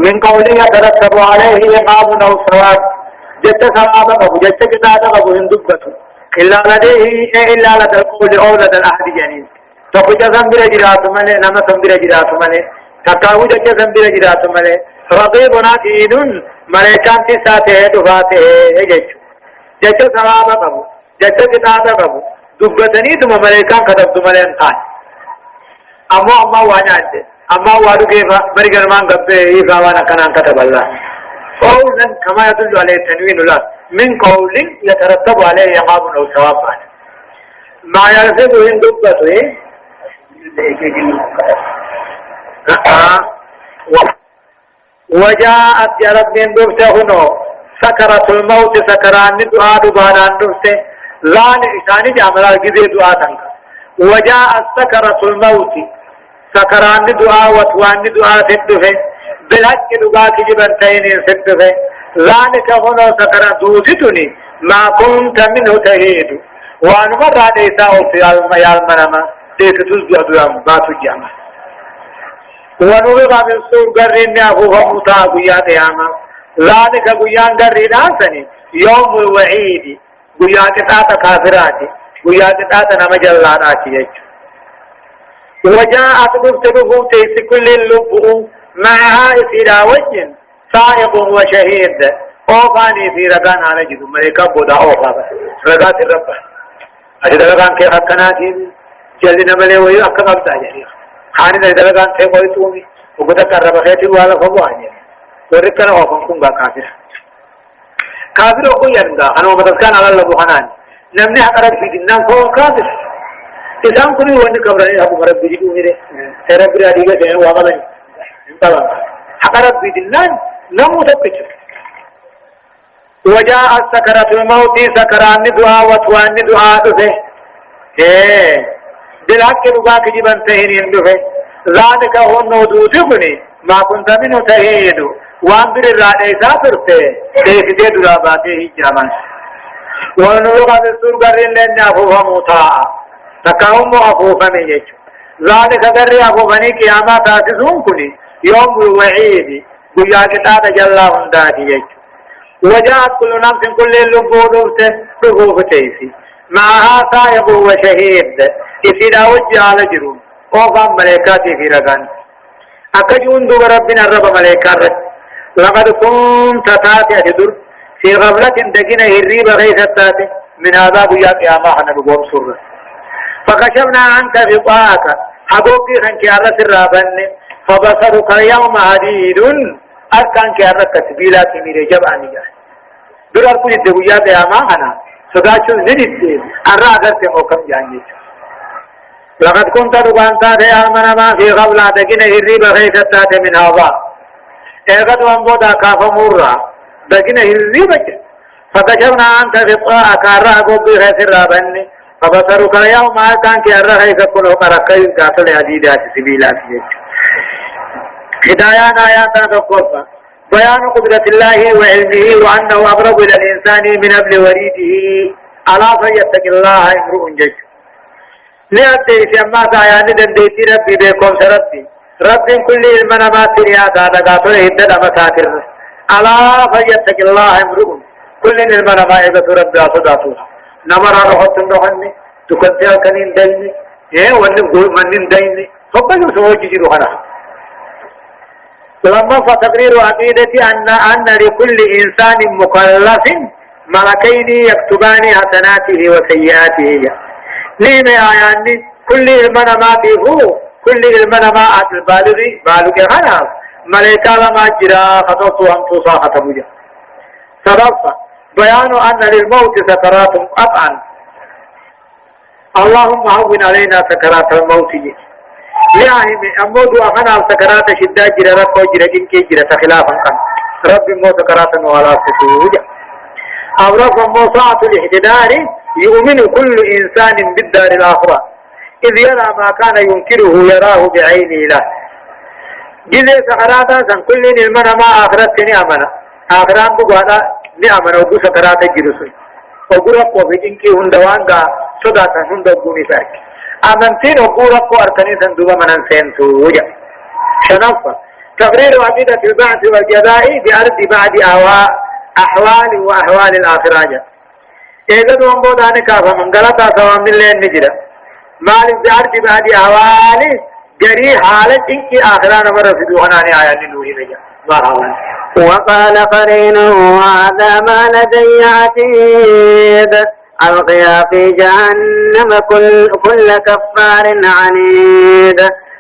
من قول يترتب عليه عقاب أو ثواب جت ثواب أبو جت كتاب أبو هندبته إلا لديه إلا لدى القول أو لدى الأحد جنين تخرج ذنبر جرات ملي نما ذنبر جرات ملي تكاو جت ذنبر جرات ملي رقيب عتيد ملائكان تساته دفاته جت ثواب أبو جت كتاب أبو دبتني ثم ملائكان كتبت ملائكان خان أما وانا أما وارو كيف بريغر مان قبه يفاوانا كنان كتب الله قولا كما يدل عليه تنوين الله من قول يترتب عليه عقاب أو ثواب ما يلفظه إن دبته وجاءت يا رب من دبته هنا سكرة الموت سكران دعاء دبانان دبته لان إساني جاملا جزي دعاء وجاءت سكرة الموت سكران دعاء وتوان دعاء تدفه بالحق دعاء كجبن تينين تدفه ذلك هنا سكران دوتتني ما كنت منه تهيد وأن مرة ليس في المنامة ليس تزبع دعاء ما تجامع ونوغا بالسور قرين يأخوها مطاع قيان ياما ذلك قيان قرين آسني يوم الوعيد قيان تاتا كافراتي قيان تاتا نمجلاناتي يجو وجاءت بفتبه تيس كل اللب معها إسيرا وجه سائق وشهيد أوفاني في رقان على جدو ملكا بودا أوفا رقات الرب أجد رقان كي حقناتي جلنا ملي ويو أكا قبضا جريخ خاني نجد رقان كي قويتومي وقتا قرب خيتي والا فبواني ورقنا أوفا كنغا كافر كافر أخو ينغا أنا ومتذكان على الله بحنان نمني حقرب في دنان فهو كافر إسلام كل يوم كبرني أبو مرب بيجي ميره سرب برادي का जैन वाला नहीं इंतला हमारा बिदलान नमूद पिचर वजह सकरात الموت सकरान दुआ वतवान दुआ तो है दिल के दुआ की जीवन से ही निंदु है ज़ाद का हो नो दूसरे माँ कुंता में नो तहेदु वांदर राडे जाफरते देख दे दुआ बातें ही जामान वरनों का सुर करें लेना हुआ मुता تكاوم أبوه فميج ذلك ذري أبو بني كيامات آتزون كني يوم الوعيد قياك تاتا جلا هنداتي يج وجاءت كل نفس كل اللبود بغوف تيسي معها سائق وشهيد إسيدا وجه على جرون وقام ملائكاتي في رغان أكجون دو ربنا رب ملائكات لقد كنت تاتي أجدر في غفلة دقنا هريب غيث التاتي من هذا قياك يا ماحنا بقوم سر فكشفنا عنك غطاءك حبوبي خنك على سرابن فبصرك اليوم حديد أركان كأرك سبيلات ميري جبعني جاي درار كل الدويات يا ما أنا سداشو زيد أرى أغرت موكم جاني لقد كنت ربانتا دي آمنا ما في غبلا دقين هريب غيثتات من هوا اغد وانبودا كافا مورا دقين هريب فكشفنا عنك غطاءك أرى أغوبي غيث الرابن فبصرك اليوم كان كأرها يكون قرقي قاتل حديدات سبيلات هدايان آيات تقوفا بيان قدرة الله وعلمه وأنه أقرب إلى الإنسان من أبل وريده ألا فيتق الله امرؤ جج لأتي سيما سايان دنديتي ربي بكم سربي رب كل المنامات رياضة قاتل هدد أمساتر ألا فيتق الله امرؤ كل المنامات رب أصداتها نمرا روحت نوحني تكنتها كنين ديني ونن ديني فبنو سوجي روحنا لما فتقرير عقيدتي أن لكل إنسان مكلف ملكين يكتبان حسناته وسيئاته لما يعني كل المنامات هو كل المنامات بالغ هنا ملكا لما جرى خطوط أنفسها خطبوجا صدفة بيان أن للموت سكرات قطعا اللهم هون علينا سكرات الموت يعني أمود أخنا سكرات شدة جرى ركو جرى جنكي جرى خلافا كان رب الموت سكرات ولا ستوجا أو رب موسعة الاحتدار يؤمن كل إنسان بالدار الآخرة إذ يرى ما كان ينكره يراه بعينه له جزء سكرات سن كل المنى ما آخرت نعمنا آخران بقوانا نعمنا وقو سكرات جرسل وقو رقو بجنكي هندوانگا صداتا هندوغوني ساك أمنتين وقو رقو أركني سندوبا منن سين سوجا شنفا تقرير عقيدة البعث والجزاء بأرض بعد أحوال وأحوال الآخرة إذا دوم بودان كافة من غلطة سوام الليل نجرة مالك بأرض بعد أحوال جري حالة إنك آخران مرفدو أناني آيان لنوهي نجا وقال قرينه هذا ما لدي عتيد ألقيا في جهنم كل كفار عنيد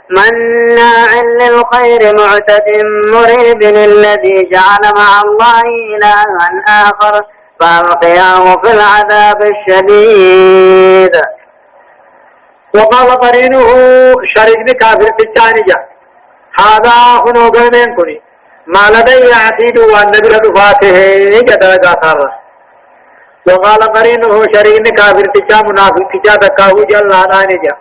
مناع للخير معتد مريب الذي جعل مع الله إلها آخر فألقياه في العذاب الشديد. وقال قرينه شريك كافر في الثانية هذا هو قلمين كني ما لدي عتيد والنبي رفاته جدا قاثر. وقال قرينه شريك كافر في منافق تكاه جل نانجا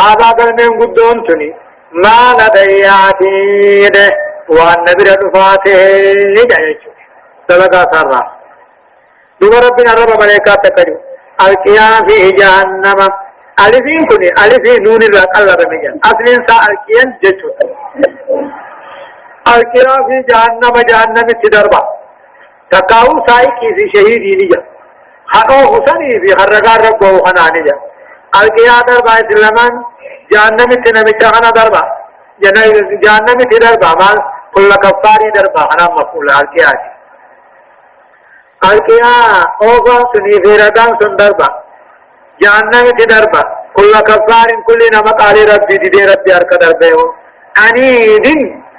هذا قلمين قدون تني ما لدي عتيد والنبي رفاته جدا قاثر. دوما ربنا رب ملائكة تكجو القيام في جهنم ألفين كني ألفين نون الرق الله رمجان أصلين سا القيام جيشو القيام في جهنم تدربا تقاو ساي كيسي شهيدي نجا خانو حسني في خرقار ربو خنانجا القيام دربا إسلامان جهنم تنمجا خنا دربا جهنم تدربا مال كل كفاري دربا خنا مفعول القيام القيام اوغا سني فيردان سندربا جهنم تدربا كل كفار كل نمط على ربي دي ربي أرك دربه عنيد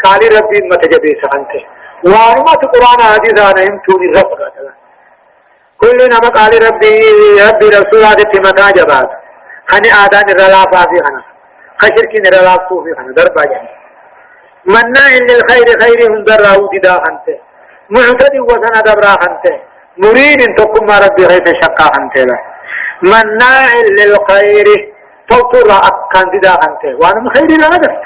قال ربي متجبي سانته وارمات القرآن حديث عنهم توني رب كل نمط على ربي رسول هذا متى جبات خني آدان رلاف في خنا خشر كين رلاف في خنا دربا جان مناع للخير خير هم دراه ددا خنته معتد وسنا دبرا خنته مريد تقوم ربي غير شقا خنته مناع للخير فوتر أكان ددا خنته وانا خير هذا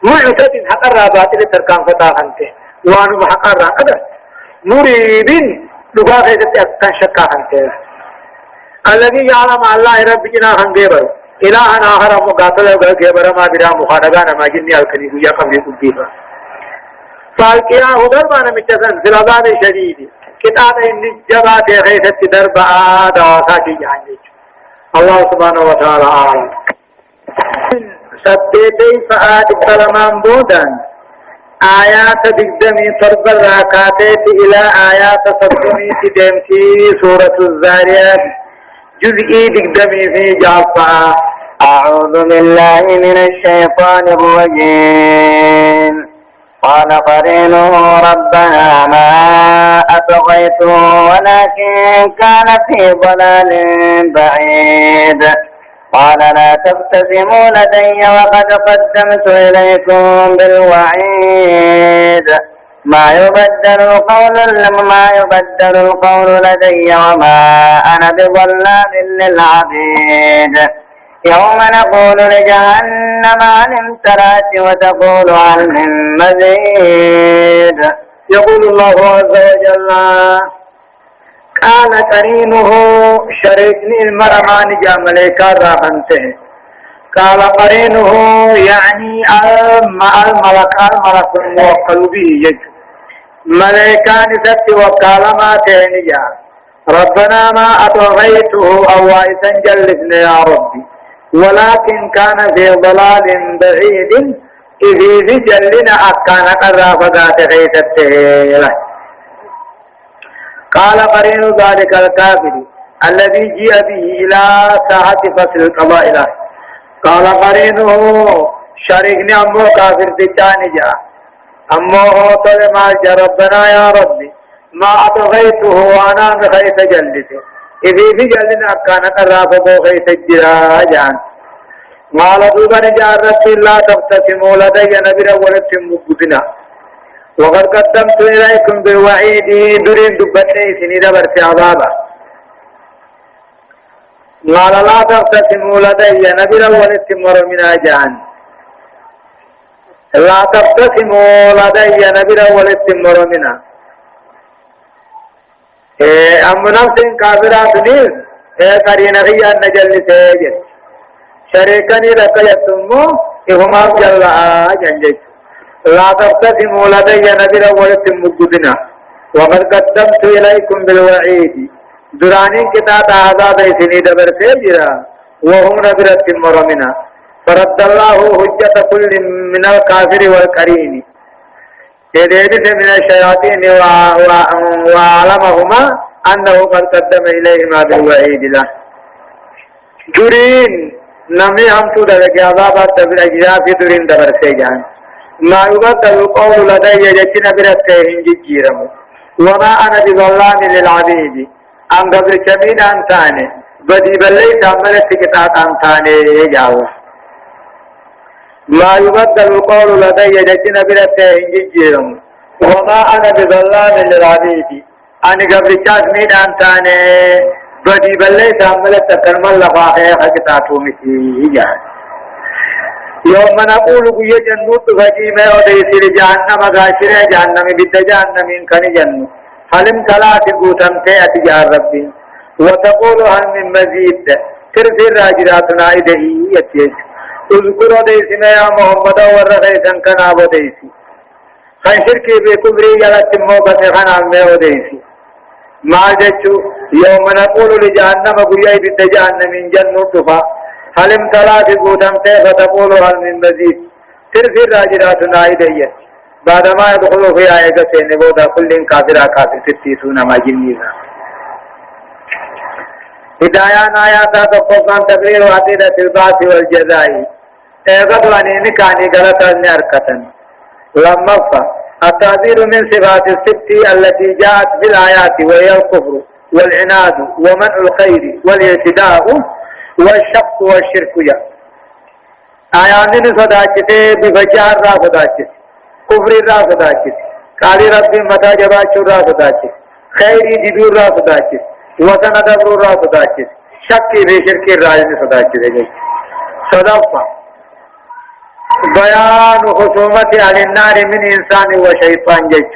معتد حق الرابات لتركان فتا خنته وانا حق الرابات مريد لغا غير أكان شقا خنته الذي يعلم الله ربنا خنجبر إلهنا آخر مقاتل وغيبر ما بلا مخانقان ما جني الكني ويا قبل كبيرا فالكيا هدربان متسن في العذاب الشديد كتاب النجبات غيثة دربا دواساكي جانجي الله سبحانه وتعالى أعلم سبتي فآت السلمان بودان آيات دقدمي طرب الراكاتات إلى آيات صدمي تدمتي سورة الزاريات جزئي دقدمي في جعفة. أعوذ بالله من الشيطان الرجيم. قال قرينه ربنا ما أطغيته ولكن كان في ضلال بعيد. قال لا تبتسموا لدي وقد قدمت إليكم بالوعيد ما يبدل القول لدي وما أنا بظلام للعبيد. يوم نقول لجهنم هل امتلأت وتقول هل من مزيد. يقول الله عز وجل قال قرينه شريكني المرمان جاء ملائكة راحنته. قال قرينه يعني الملك الموكل به يجب ملائكان ست وكالماتين جاء ربنا ما أطغيته أو عيسا جلسنا يا ربي ولكن كان في ضلال بعيد إذ جلنا أكان قرافقات غيثته. قال قرين ذلك الكافر الذي جيء به إلى ساعة فصل القضاء له. قال قرينه شريكني أمو كافر تجاني جاء أمو طل ما ربنا يا ربي ما أطغيته وأنا بخيث جلته إذ جلنا أكان قرافقه غيث الجراجان. قال دوبا جاء رسول الله تبتسموا لدي نبي ولدتم مقدنا وقد قدمت إليكم بالوعيد درين دبتني سنيد برس عذابا. قال لا تبتسموا لدي نبي ولدتم ورمنا جان لا تبتسموا لدي نبي ولدتم ورمنا أم نفس كافرات نيز قرين غيا نجل سيجد شريكني لك يتمو إهما جل جنجت لا تقتسموا لدي نبيل ولتم مجدنا وقد قدمت إليكم بالوعيد درانين كتاب عذاب سني دبر سيجرا وهم نبرة مرمنا فرد الله حجة كل من الكافر والكريم يديد من الشياطين وعلمهما أنه قد قدم إليهما بالوعيد له درين نمي هم تدرك عذابات دبر أجزاء في درين دبر سيجان ما يبدل القول لدي جتنا برتهم جيرم وما أنا بظلام للعبيد أم قبل كمين أنتاني بدي بلي تعملت كتاب أنتاني يجاوه ما يبدل القول لدي جتنا برتهم جيرم وما أنا بظلام للعبيد أنا قبل كمين أنتاني بدي بلي تعملت كرمال لفاقه كتابه مثل يجاوه يوم نقول بيا جنوت فجيمة وديسير جهنم غاشر جهنم بيت جهنم إن كان جنو حلم ثلاث قوتم تأتي يا ربي وتقول هل من مزيد ترسل راجراتنا إذا يتيج اذكر ديسنا يا محمد ورغيسن كنا وديسي خنشر كي بكبري يلت موبت خنا میں وديسي ما جچو يوم نقول لجهنم بيا بيت جهنم إن جنوت فا حلم ثلاث قوتم فتقول هل من مزيد ترسل راجراتنا إذا بعدما يدخلوا في آية سيني بودا كل كافر كافر ستيسون ما جنيها هدايان آياتا تقوقان تقرير وعطيدة البعث والجزاء ايغد وانيني كاني غلطة نركة لما التعذير من صفات الست التي جاءت بالآيات وهي الكفر والعناد ومنع الخير والاعتداء والشق والشرك آيان صداكته بفجار را صداكته كفر را صداكته قالي ربي متى جباچو را صداكته خيري جدور را صداكته وطن دبر را صداكته شکی بشرکی راجن صداكته صدفة بيان خصومة على النار من إنسان وشيطان جيش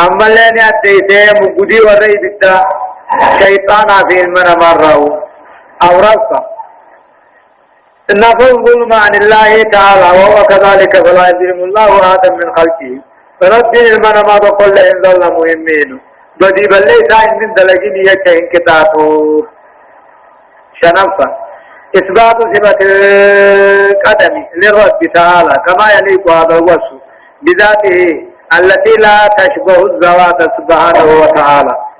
أما لين أتيته مقودي ورأي بدا شيطان في المنى مرة أو رفع نفى الظلم عن الله تعالى وهو كذلك فلا يظلم الله آدم من خلقه فرد المنى ما بقول إن ظلم مهمين بدي بلي سائن من دلقين يجهن كتابه شنفة إثبات صفة القدم للرب تعالى كما يليق هذا الوصف بذاته التي لا تشبه الذوات سبحانه وتعالى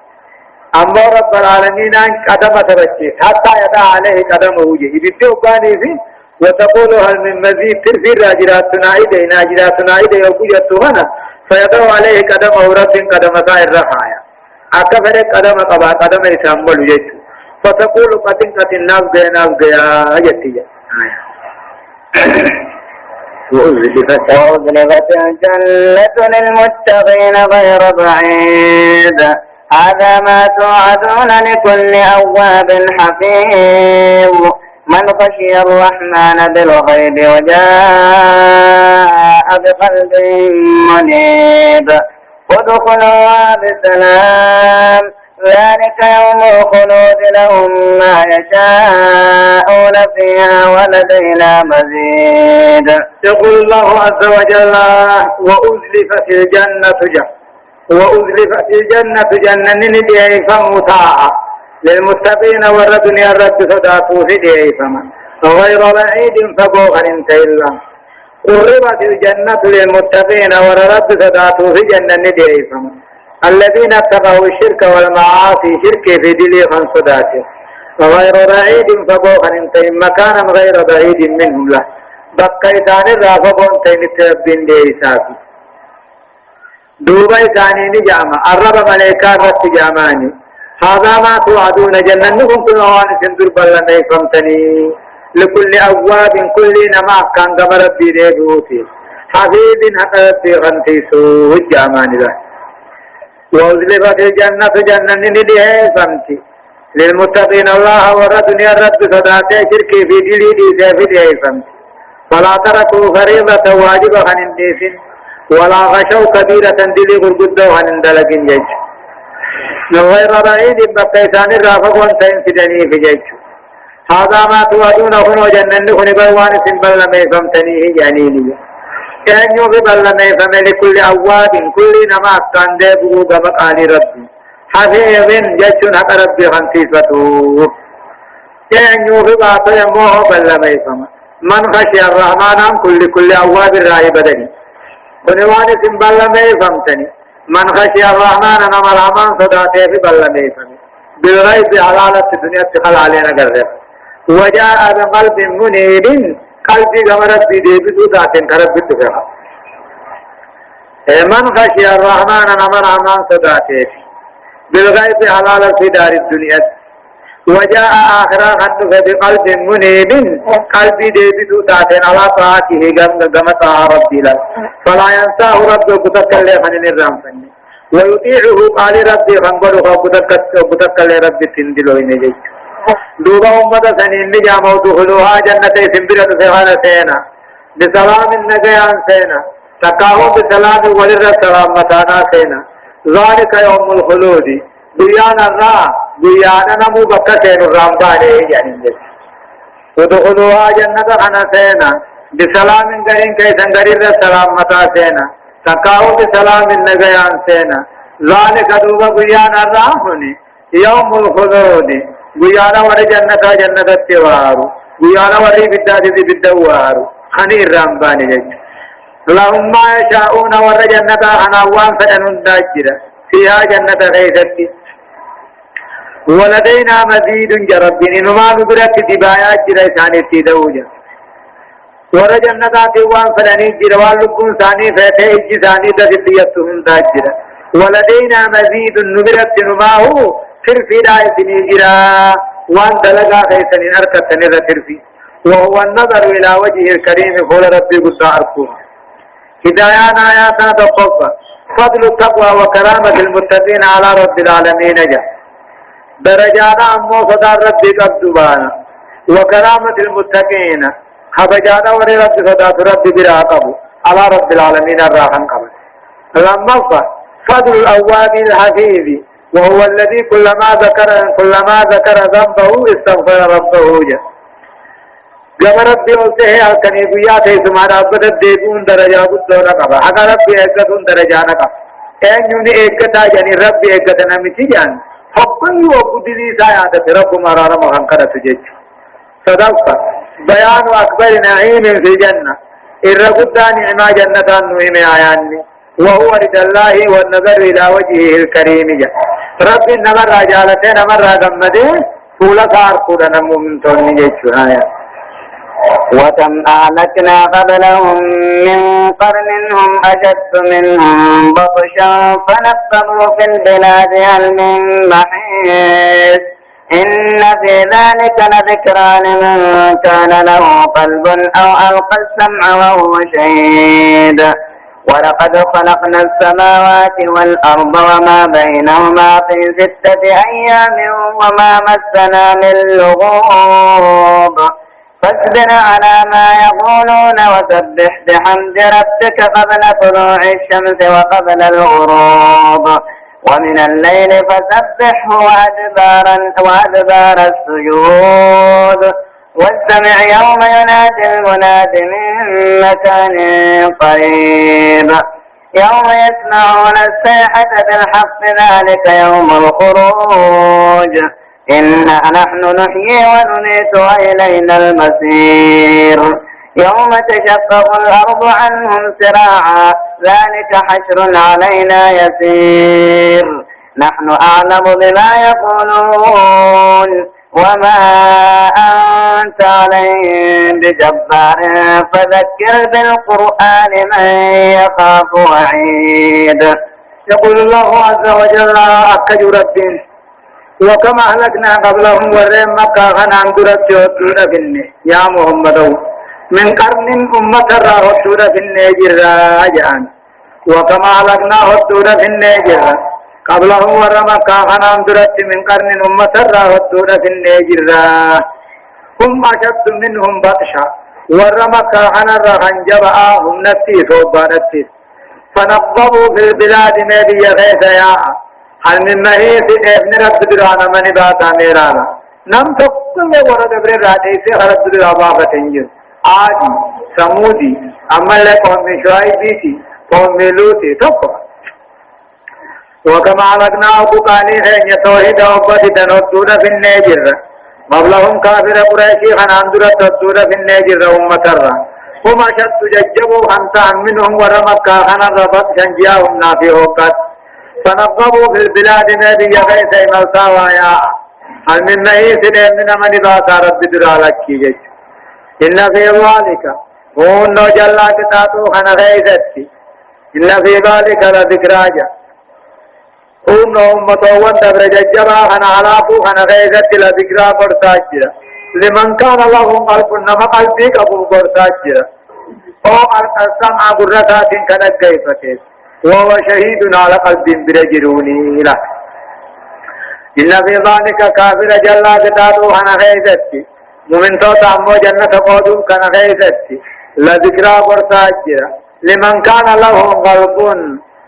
أما رب العالمين أن قدم تركت حتى يدع عليه قدمه يبتئ باني فيه وتقول هل من مزيد ترفي راجراتنا إيدي ناجراتنا إيدي وقجتهنا فيدع عليه قدمه رب قدم سائر رخايا أكفر قدم قبا قدم يسمى يجت فتقول قتن ناف جيا يتيا وأزلفت الجنة للمتقين غير بعيد هذا ما توعدون لكل أواب حفيظ من خشي الرحمن بالغيب وجاء بقلب منيب ادخلوها بسلام ذلك يوم الخلود لهم ما يشاءون فيها ولدينا مزيد يقول الله عز وجل وأزلفت الجنة جنة نديه فمتاعة للمتقين والردنيا الرد صداتوا في ديه فمن غير بعيد فبوغا انت إلا قربت الجنة للمتقين والرد صداتوا في جنة نديه فمن الذين اتقوا الشرك والمعاصي شرك في دلي صداته غير بعيد فبوغا انت مكانا غير بعيد منهم له بقيتان الرافقون تنتبين ديساتي دوبا ثاني نجامة الرب ملائكة رت جاماني هذا ما توعدون جننكم كل وان سندر بلنا فهمتني لكل أبواب كل نما كان قمر بيروتي حبيب حقت غنتي سو جاماني ذا وأزلفت الجنة جنن نديه فهمتي للمتقين الله والدنيا رد صداته شرك في دلي دي فهمتي فلا تركوا فريضة واجبة عن النيسين ولا غشوا كبيرة دلي غرقدوا عن اندلق جيش غير بعيد بقيتان الرافق وانتين سدني في جيش هذا ما توعدون هنا جنن هنا بوان سنبال لما فهمتنيه جانيني eenyu fi ballameeffame likulli awwaabin kulli nama akkaan deebi'uu gama qaanii rabbi hafiizin jechuun haqa rabbii hansiifatuuf eenyu fi baatu immoo ballameeffama man khashiya arrahmaanaan kulli awwaabin raahi badani kuni waan isin ballameeffamtani man khashiya arrahmaana nama rahmaan sodaatee fi ballameeffame bilghaybi halaalatti duniyatti halaaleen agarre وجاء بقلب منيب قلبي كما ربي ديبتو ذاتين كربي تفرح من خشي الرحمن نمر رحمن صداته بالغيب حلال في دار الدنيا وجاء آخرا خطف بقلب منيب قلبي ديبتو ذاتين على طاعته كما طاع ربي له فلا ينساه ربه كتكلي خنين الرحمن ويطيعه قال ربي خنبره كتكلي ربي تندلو إنجيك دوبا أمة سنين نجامو دخلوها جنة سنبرة سيغانا سينا بسلام النجيان سينا تقاهم بسلام ولر السلام متانا سينا ذلك يوم الخلود بيانا را بيانا نمو بكا سين الرامباني يعني ودخلوها جنة خنا سينا بسلام قرين كيسن قرير السلام متا سينا تقاهم بسلام النجيان سينا ذلك دوبا بيانا را هني يوم الخلود گیانا ور جنتا جنتت وارو گیانا ور بدات بد وارو خني رامباني جج اللهم ما يشاءون ور جنتا انا وان فدن داجر فيها جنة غيثتي ولدينا مزيد جرب انما نبرت دبايا جرى ثاني تدوجا ور جنتا وان فدن جروال لكم ثاني فته اج ثاني تديتهم داجر ولدينا مزيد نبرت نما هو ترفي داية نيجرا وان دلقا خيسن نركة نذا ترفي وهو النظر إلى وجه الكريم قول ربي قصة أركوها هدايان آياتنا تقفى فضل التقوى وكرامة المتقين على رب العالمين جاء درجانا أمو صدار ربي قبضبانا وكرامة المتقين خبجانا ولي رب صدار ربي براقبه على رب العالمين الراحن قبل لما فضل الأواب الحفيظ وهو الذي كلما ذكر ذنبه استغفر ربه جاء جب ربي قلته الكني بيات اسمار ابد ديبون درجا بدونا قبا اگر ربي اگتون درجانا قبا ان يوني اگتا يعني ربي اگتنا متي جان حبن وبدلي سايات رب مرار مهنكر سجج صدق بيان اكبر نعيم في الجنه الرغدا نعما جنتان نعيم آياني وهو رضا الله والنظر إلى وجهه الكريم جاء رب النمر رجالته نمر رغمده فولا صار فولا نمو من توني جيشوها وكم أهلكنا قبلهم من قرن هم أشد منهم بطشا فنقبوا في البلاد هل من محيص إن في ذلك لذكرى لمن كان له قلب أو ألقى السمع وهو شهيد ولقد خلقنا السماوات والأرض وما بينهما في 6 أيام وما مسنا من لغوب فاصبر على ما يقولون وسبح بحمد ربك قبل طلوع الشمس وقبل الغروب ومن الليل فسبحه وأدبار السجود واستمع يوم ينادي المناد من مكان قريب يوم يسمعون الصيحة بالحق ذلك يوم الخروج إنا نحن نحيي ونميت وإلينا المصير يوم تشقق الأرض عنهم سراعا ذلك حشر علينا يسير نحن أعلم بما يقولون وما أنت عليهم بجبار فذكر بالقرآن من يخاف وعيد يقول الله عز وجل أكج ربين وكما أهلكنا قبلهم ورهم مكة خنان درت يوتون بني يا محمد من قرن أمة راهتون بني جراجان وكما أهلكنا هتون بني جراجان قبلهم ورهم مكة خنان درت من قرن أمة راهتون بني جراجان هم أشد منهم بطشا ورهم مكة خنان راهن جبعاهم نتي صوبا نتي فنقبوا في البلاد مدي غيث يا هل من مهيث ابن رب درانا من باتا ميرانا نم تقل ورد ابن رادي سے رب درانا باتا تنجل آدي سمودي أما لقوم شعيبيتي قوم لوتي تقوى وكما علقناه قالين يتوحد أبد تنودون في النجر مبلغهم كافر قريشي خناندر تدون في النجر أمة الرّ هم أشد ججبوا خمسا منهم ورمكا خنا ربط شنجياهم نافي وقت فنقبوا في البلاد نبي غيث ملساوايا هل من نهيس من من باتا رب درالكي جج إن في ذلك هون جل كتاتو خنا غيثتي إن في ذلك لذكراجا هون أمتوان دبر ججبا خنا علاقو خنا غيثتي لذكرا فرساجرا لمن كان لهم قلب نما قلبي قبول فرساجرا او السمع بركات كانت كيفتي وهو شهيد على قلب برجروني له إن في ذلك كافر جل جلاله أنا غيثتي مؤمن توت أمو جنة قودم كان غيثتي لذكرى برساجرة لمن كان له قلب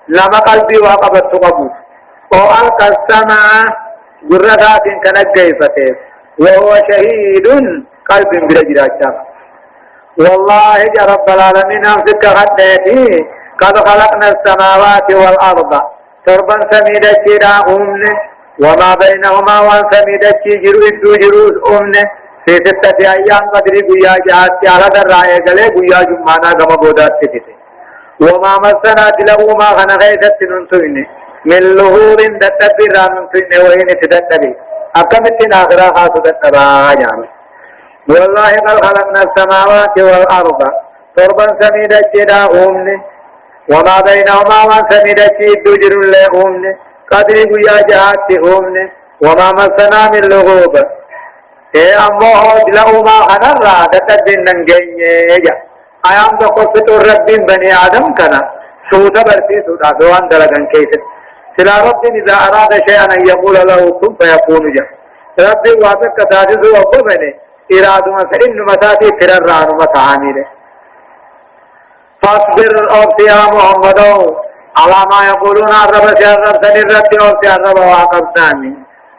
لما قلبي وقبت قبول أو ألقى السمع بركات كانت كيفتي وهو شهيد قلب برجرات والله يا رب العالمين أمسك خدتي قد خلقنا السماوات والأرض تربا سميدة جرا أمنه وما بينهما وان سميدة جروس أمنه في 6 أيام قدر قيا جهات على الرأي قلي قيا جمعنا كما بودات تتته وما مسنا تلو ما خنا غيثت ننتوين من لهور دتبير ننتوين وين تدتبير أكمتنا آخرا خاصة تتبا جامل والله قد خلقنا السماوات والأرض تربا سميدة جرا أمنه وما بينهما وان سميدة دجر لأمنه قدر قيا جهات أمنه وما مسنا من لغوب اے امو دلو ما خنرا دتبين ننگينيجا ايام دو قصة ربين بني آدم كنا سودا برسي سودا دوان دلگن كيسر سلا رب إذا أراد شيئا أن يقول له كن فيكون جا رب واسق كتاجز وقو بني إرادو مسئن مساتي فرر رانو مسعاني فاصبر أوفي يا محمد على ما يقولون الرب سيارب سنرد أوفي الرب واقبتاني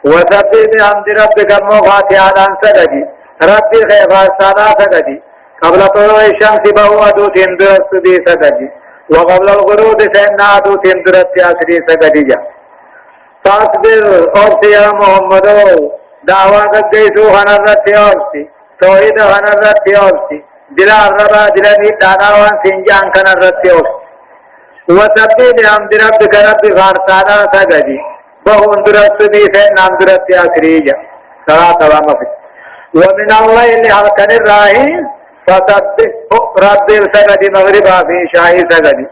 وسبب بحمد ربك الموفات عدان سجدي ربي خيفا سادا سجدي قبل طلوع الشمس بهو أدو تندرس بي سجدي وقبل الغروب سينا أدو تندرس ياسري سجدي فاصبر أوفي يا محمد دعوة قيسو خنرد أوفي توحيد خنرد أوفي دلا الربا دلني داناوان سنجان خنرد أوفي وسبب بحمد ربك ربي خارسادا سجدي وهو اندرس بي سينا اندرس ياسري صلاة ومفت ومن الليل حلقن الراهين فسبح رب السجد مغربا في شاهي سجد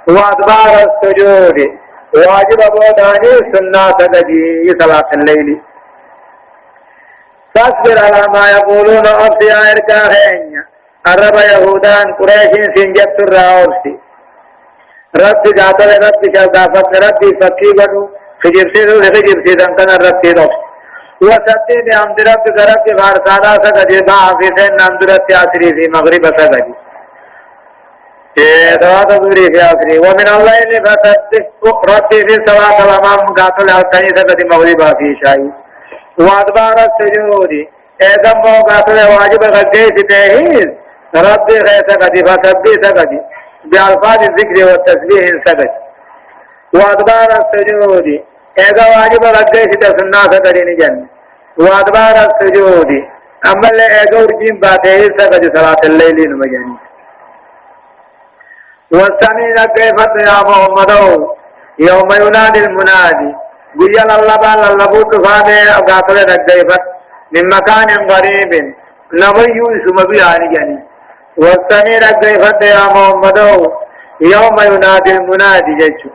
وادبار السجود واجب بوداني سنة سجدي صلاة الليل فاصبر على ما يقولون أبسي آئركاهين عرب يهودان قريشين سنجبت الرأوسي رب جاتل رب شلدافت رب فكي بنو خجب سيدان كان رب سيدوس وسبب بحمد ربك رب فارسادا سجد حافظين نمدرت ياسري في مغرب سجد دوات ظهري في ياسري ومن الليل فسبح ربي في الصلاة وامام قاتل الثاني سجد مغرب في شاي وادبار السجود ايضا مو قاتل واجب غجيس تهيز ربي غير سجد فسبح سجد بألفاظ الذكر والتسبيح سجد وادبار السجود اذا واجب رجيس تسنى سجدين جن وادبار السجود اما اللي اغور جيم باته سجد صلاة الليل المجاني والسمين كيف يا محمد يوم ينادي المنادي قيل اللبان اللبوت فاني اقاتل رجيفت من مكان قريب نبي يوسم بياني جاني والسمين كيف يا محمد يوم ينادي المنادي جيشو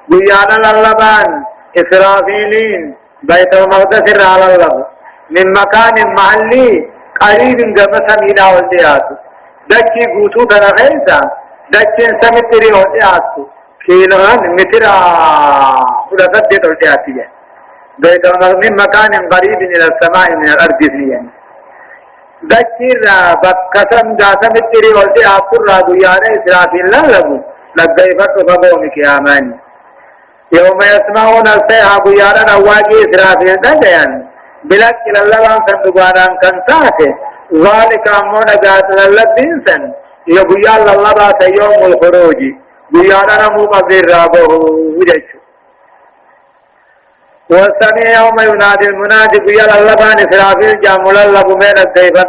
بيانا اللبان إسرافيلين بيت المقدس على الله من مكان محلي قريب جمع سمينا والدياتو دكي قوتو تنغيسا دكي سمتري والدياتو كيلوان مترا ورسد ديت والدياتي بيت المقدس من مكان قريب إلى السماء من الأرض يعني دكي بكسم جاسم متري والدياتو را بيانا إسرافيل لا لغو لغيفت فبومك يا ماني يوم يسمعون الصيحة بيانا نواجي إسرافيل دجيان بلك إلى اللبان سندقانا كنتاته ذلك أمونا قاتل اللبين سن يقول الله بات يوم الخروج قيانا مقبل رابه وجيش والثاني يوم ينادي المنادي قيال الله بان إسرافيل جامل الله بمين الديبة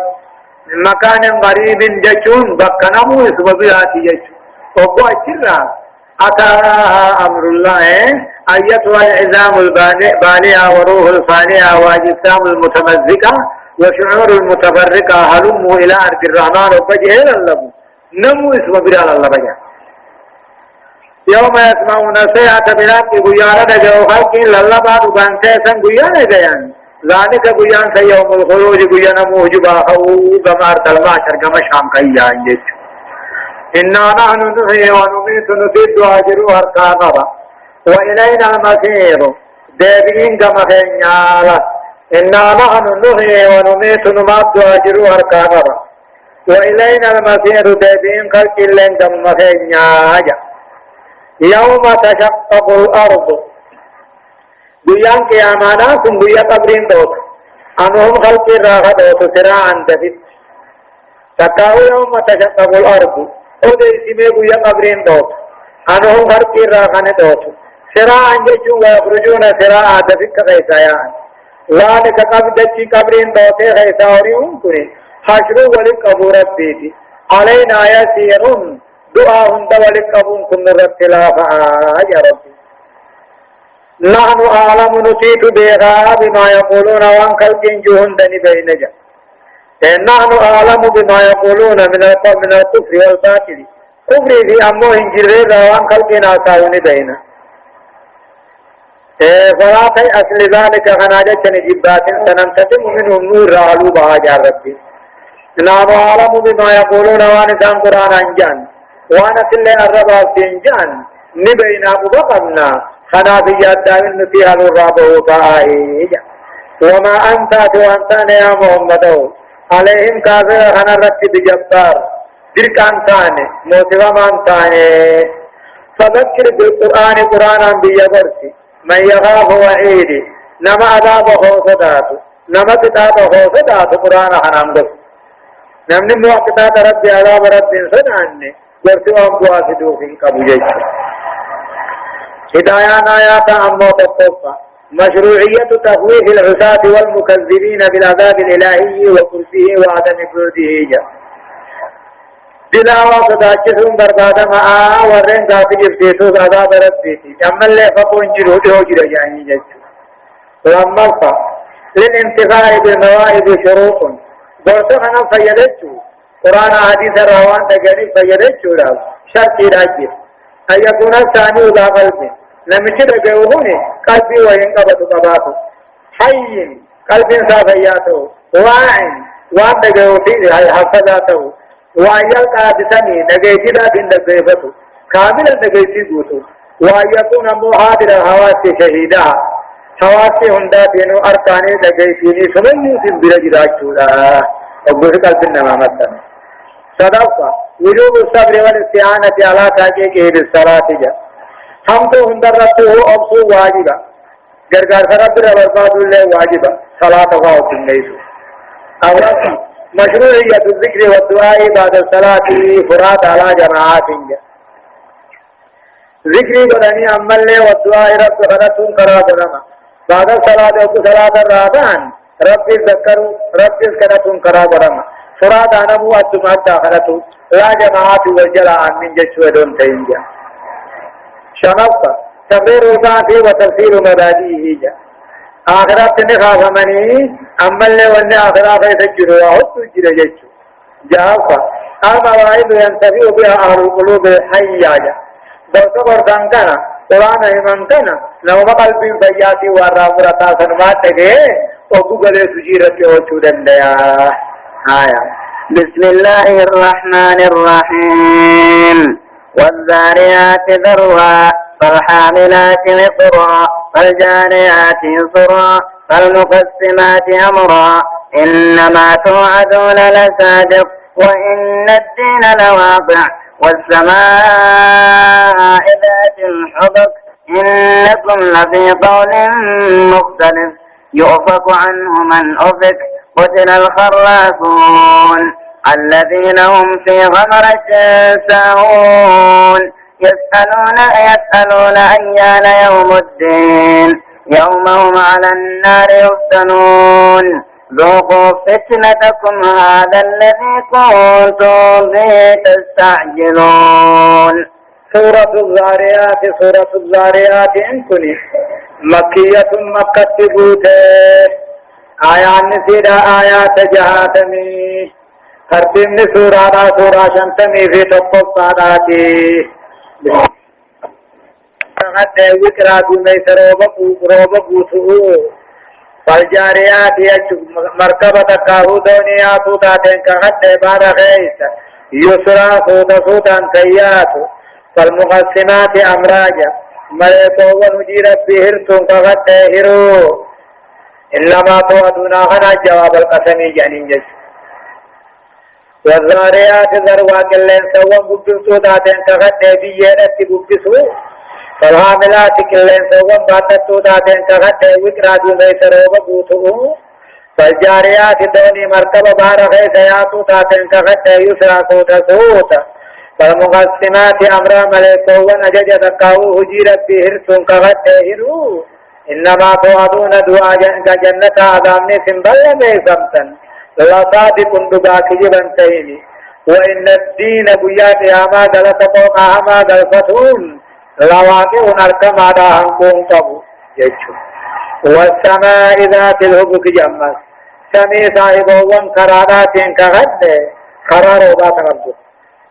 من مكان قريب جيشون بكنمو اسم بياتي جيشون وقوة الشرع أتى أمر الله أيتها العظام البالية وروح الفانية وأجسام المتمزقة وشعور المتفرقة هلموا إلى أرض الرحمن وبجه إلى الله نمو اسم بلال الله بجه يوم يسمعون سيئة بلاك قيانا نجو خلق لله بعد بانتيسا قيانا جيان ذلك قيان سيوم الخروج قيانا موجبا خوب مارت المعشر كما شام قيان جيش إنا نحن نحيي ونميت نسيد واجر أركاننا وإلينا المسير دابين كما خينيالا إنا نحن نحيي ونميت نمات واجر أركاننا وإلينا المسير دابين خلق لن كما خينيالا يوم تشقق الأرض بيان قيامانا كن بيا قبرين دوت أنهم خلق الراحة دوت سراعا دفت تكاو يوم تشقق الأرض ودي سمي بيا قبرين دوت أنهم خلق الراحة دوت سراعا جيشون ويخرجون سراعا دفت كغيسايان ذلك قبضتي قبرين دوت غيساوريهم كني حشروا ولقبورت بيتي علينا يسيرون دعاهم دولك أبون كن رتلافا يا ربي نحن أعلم نسيت بها بما يقولون وانكل كنجوهن دني بينجا نحن أعلم بما يقولون من الكفر والباطل كفر في أمو هنجرد وانكل كنا تاوني بينا فلا أصل ذلك خناجة نجيبات سنمتتم منهم نور رعلو بها يا ربي نحن أعلم بما يقولون وانسان قرآن أنجان وانا كل الربا سنجان نبينا بقمنا خنافيات دائما فيها الرابع وطائجا وما أنت يا محمد عليهم كافر خنا رتب جبار ذلك أنتاني موسوى ما أنتاني فذكر بالقرآن قرآنا بيبرسي من يخاف وعيدي نما عذابه صداته نما كتابه صداته قرآن خنام بس نمني موقتات ربي عذاب ربي صداني ورسوهم بواسدو في قبوجيش هدايان آيات أمو تطفى مشروعية تخويف العساة والمكذبين بالعذاب الإلهي وكرسه وعدم فرده دلاوة صداكسهم بربادة معا ورين ذات جفتيسوس عذاب ربيتي أما اللي فقون جلو جلو جاني جيش لما الفا للانتفاع بالمواعظ شروط برسخنا فيدتشو قرآن حديث الروان تجري فيدتشو له شرط راجح أن يكون الثاني ذا قلب نمشي رجوهوني قلبي وينقبض قباته حي قلب صافياته واعٍ وان نجوتي حفظاته وأن يلقى بسني نجيتي لا بندقيبته كاملا نجيتي قوته وأن يكون محاضر حواس شهيدا حواس هنداتين أركاني نجيتيني سمن يوسف برجراج شولا وقوه قلب النمامة صدقة وجوب الصبر والاستعانة على تحقيقه بالصلاة جاء هم تو هندرته أبسو واجبا گرگار فرب ربرباد الله واجبا صلاة فاوت النيسو أولا مشروعية الذكر والدعاء بعد الصلاة فرات على جماعات جاء ذكري بدني عمل له والدعاء رب خلتون قرابنا بعد الصلاة وقت صلاة الرابان رب ذكروا رب خلتون قرابنا فراد أنا مو أتمنى داخلته لا جماعات والجلاء من جسوا دون تينجا شنطة تغير ذاته وتفسير مبادئه جا آخرات نخاف مني أما اللي وأن آخرات يسجلوا وهو تجل جسو جاوفا المواعظ ينتفع بها أهل القلوب حيا جا برتبر دانكنا قرآن من كنا لو ما قلب بياتي ورامرتا سنمات تجي وقبل سجيرة وشودن ديا آية بسم الله الرحمن الرحيم والذاريات ذروا فالحاملات وقرا فالجاريات يسرا فالمقسمات أمرا إنما توعدون لصادق وإن الدين لواقع والسماء ذات الحبك إنكم لفي قول مختلف يؤفك عنه من أفك قتل الخراسون الذين هم في غمرة ساهون يسألون أيان يوم الدين يوم هم على النار يفتنون ذوقوا فتنتكم هذا الذي كنتم به تستعجلون. سورة الزاريات إن كني مكية مكة بوته آيات نسيرا آيات جهاتمي ترتيب سورة شمتمي في تقف صاداتي فقد وكرا دوني روبا بوتو فالجاريات مركبة كاهو دونياتو تاتين كغد بارا غيث يسرا سودا كياتو فالمقسمات أمراجا ملكو ونجيرت بهرتم كغد هرو إنما توعدنا هنا جواب القسم جانين جس والذاريات ذروا كلين سوى بقدسو داتين كغد بيينت بقدسو فالحاملات كلين سوى باتتو داتين كغد وكرادو ميسرو بقوتو فالجاريات دوني مركب بارغ سياتو داتين كغد يسرا سوتا فالمقسمات أمرا ملكو ونجج دقاو هجيرت بهرسون كغد هرو إنما توعدون دعاء جنة عذابني سنبال ميسمتن لصادق دقاك جبنتين وإن الدين بيات أما دلتقوم أما دلفتون لواقع نركم عداهم قوم يجو والسماء ذات الهبك جمس سمي صاحبهم كرانات كغد قرار ذات ربك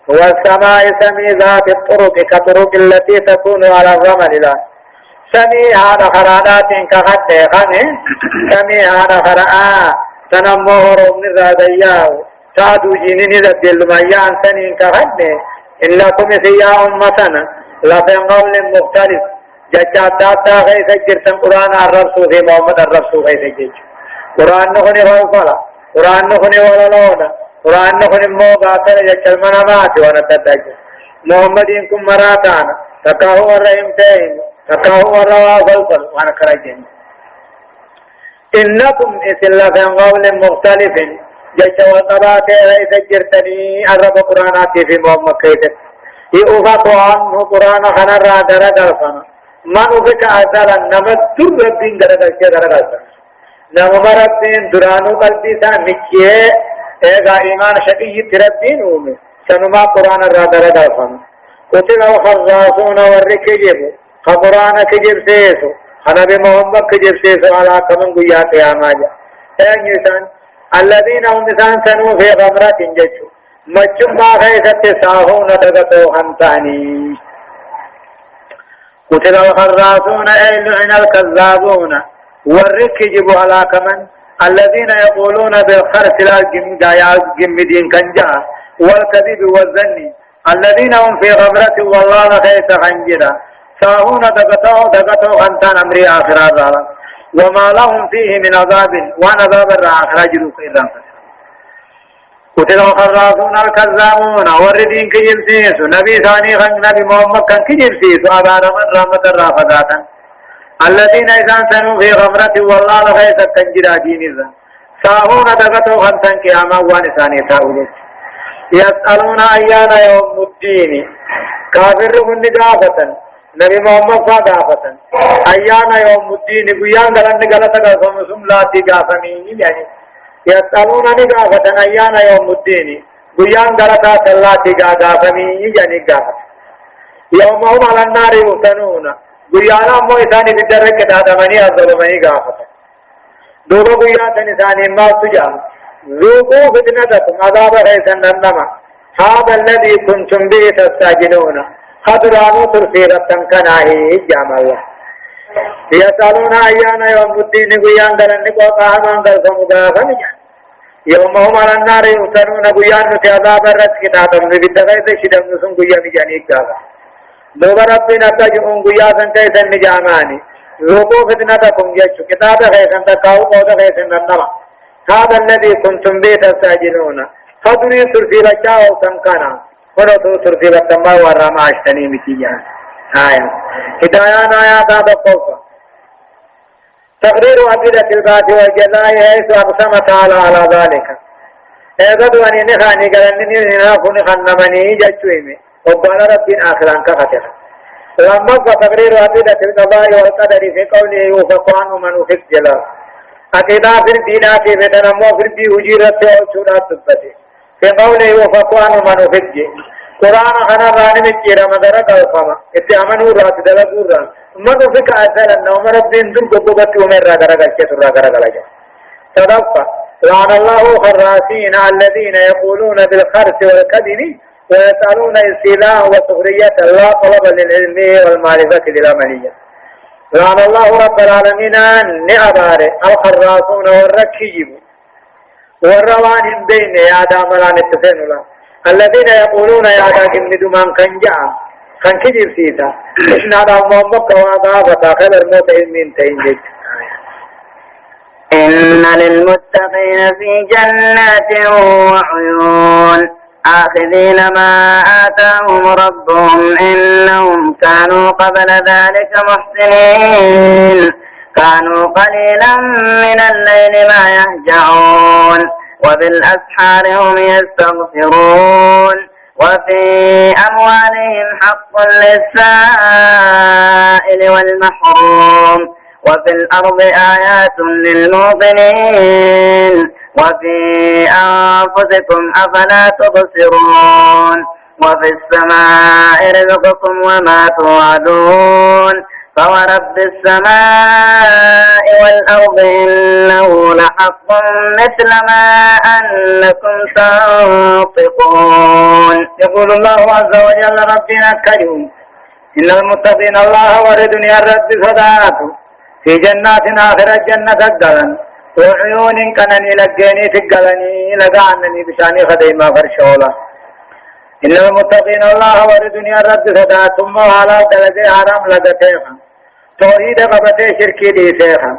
والسماء سمي ذات الطرق كطرق التي تكون على الرمل لا سمي هذا قرانات كغد غني سمي هذا قراء تنموه من ذاتياه سادو جينين ذات الميان سنين كغد إلا كم سياء أمتنا لفين قول مختلف جاءت غيث جرتن قرآن الرسول في محمد الرسول غيث جيج قرآن نخني غوفلا قرآن نخني وللونا قرآن نخني موقاتنا جاءت المنامات ونتدج محمد إنكم مراتانا تقاهو الرحمتين تقاهو الروافل وانا كراجين إنكم إسلا فين قول مختلف جاءت وطبات غيث جرتني الرب قرآنات في محمد كيتك يؤفق عنه قرآن خنر درجة من أفك أثرا نمت ربين درجة نمم ربين درانو قلبي سان نكيه ايغا إيمان شقي تربين اومي سنما قرآن درجة قتل الخراسون والركجب قرآن كجب سيسو خنب محمد كجب سيسو على كمن قيات آماجا ايغا الذين هم مثان سنو في غمرة ججو مجمع غيثت ساهون دغتو خمتاني قتل الخراسون أي لعن الكذابون والركجب على كمن الذين يقولون بالخرس لا جمدين كنجا والكذب والذن الذين هم في غمرة والله غيث خنجرا ساهون دغتو خمتان أمري آخر هذا وما لهم فيه من عذاب ونذاب الآخر جلوك إذن قتل الخراسون الكذابون والردين كجبسيسو نبي ثاني خن نبي محمد كان كجبسيسو أبار من رحمة الرافضاتا الذين إذا سنوا في غمرة والله لغيث التنجرى دينيزا ساهون دغتو خمسان كياما وانساني تاوليس يسألون أيان يوم الدين كافر من نقافة نبي محمد صادافة أيان يوم الدين قيان دلن نقلتك سمسم لا تقافني يعني يسألون نقافة أيان يوم الدين قيان دركا سلاتي قافني يعني قافة يوم هم على النار يفتنون قيانا مو إثاني بدرك دادمني الظلمني قافة دوبا قياتا إثاني ما تجام ذوقوا فتنتكم عذاب غيث النمى هذا الذي كنتم به تستعجلون خضرانو ترسيرة كناهي جام الله يسألون أيان يوم الدين قيان دلن نقوطا همان دل سمدافن يوم هم على النار يفتنون قيان نتي عذاب الرد كتابا بدغيث شدم نسن قيان جانيك دادا دوبا ربنا تجعون قياسا كيسا نجاماني ذوقوا فتنتكم يجو كتاب غيثا تقاو قوة غيثا النمى هذا الذي كنتم به تستعجلون خضري ترسيرة شاو سمكنا ونطو ترسيرة تما ورما عشتني متيجان هدايان آيات هذا القوة تقرير عقيدة الباطل والجزاء حيث أقسم تعالى على ذلك هذا دواني نخاني قالني نخون خنمني جاتويمي وقال ربي آخران كفتح لما فتقرير عقيدة القضاء والقدر في قوله يوفق عنه من وفق جلال عقيدة في الدين في فتنمو في الدين وجيرة وشورات تبتي في قوله يوفق عنه من وفق جلال قرآن خنا راني مكيرا مدرك الفما اتعامنوا رات دلقورا من وفق أثر النوم ربين دل قبوبت ومن راقرق الكتر راقرق لجا صدقت لعن الله خراسين الذين يقولون بالخرس والكذب ويسألون استيلاء وسخرية الله طلبا للعلم والمعرفة للعملية لعن الله رب العالمين نعبار الخراسون والركيب والروان بين يا دام لا نتفين الله الذين يقولون يا داكن ندمان كنجا كان كجيب سيتا إشنا دام مومك وعضافة خلر موت علمين تينجج إن للمتقين في جنات وعيون آخذين ما آتاهم ربهم إنهم كانوا قبل ذلك محسنين كانوا قليلا من الليل ما يهجعون وبالأسحار هم يستغفرون وفي أموالهم حق للسائل والمحروم وفي الأرض آيات للموقنين وفي أنفسكم أفلا تبصرون وفي السماء رزقكم وما توعدون فورب السماء والأرض إنه لحق مثل ما أنكم تنطقون يقول الله عز وجل ربنا كريم إن المتقين الله وردني الرب صداته في جنات آخر الجنة الدلن وعيون كنني لقيني تقلني لقعنني بشاني خديما فرشولا إن المتقين الله وردني الرب صداته ثم على دلد حرام لقتيها توحيد قبتي شركي ليسيها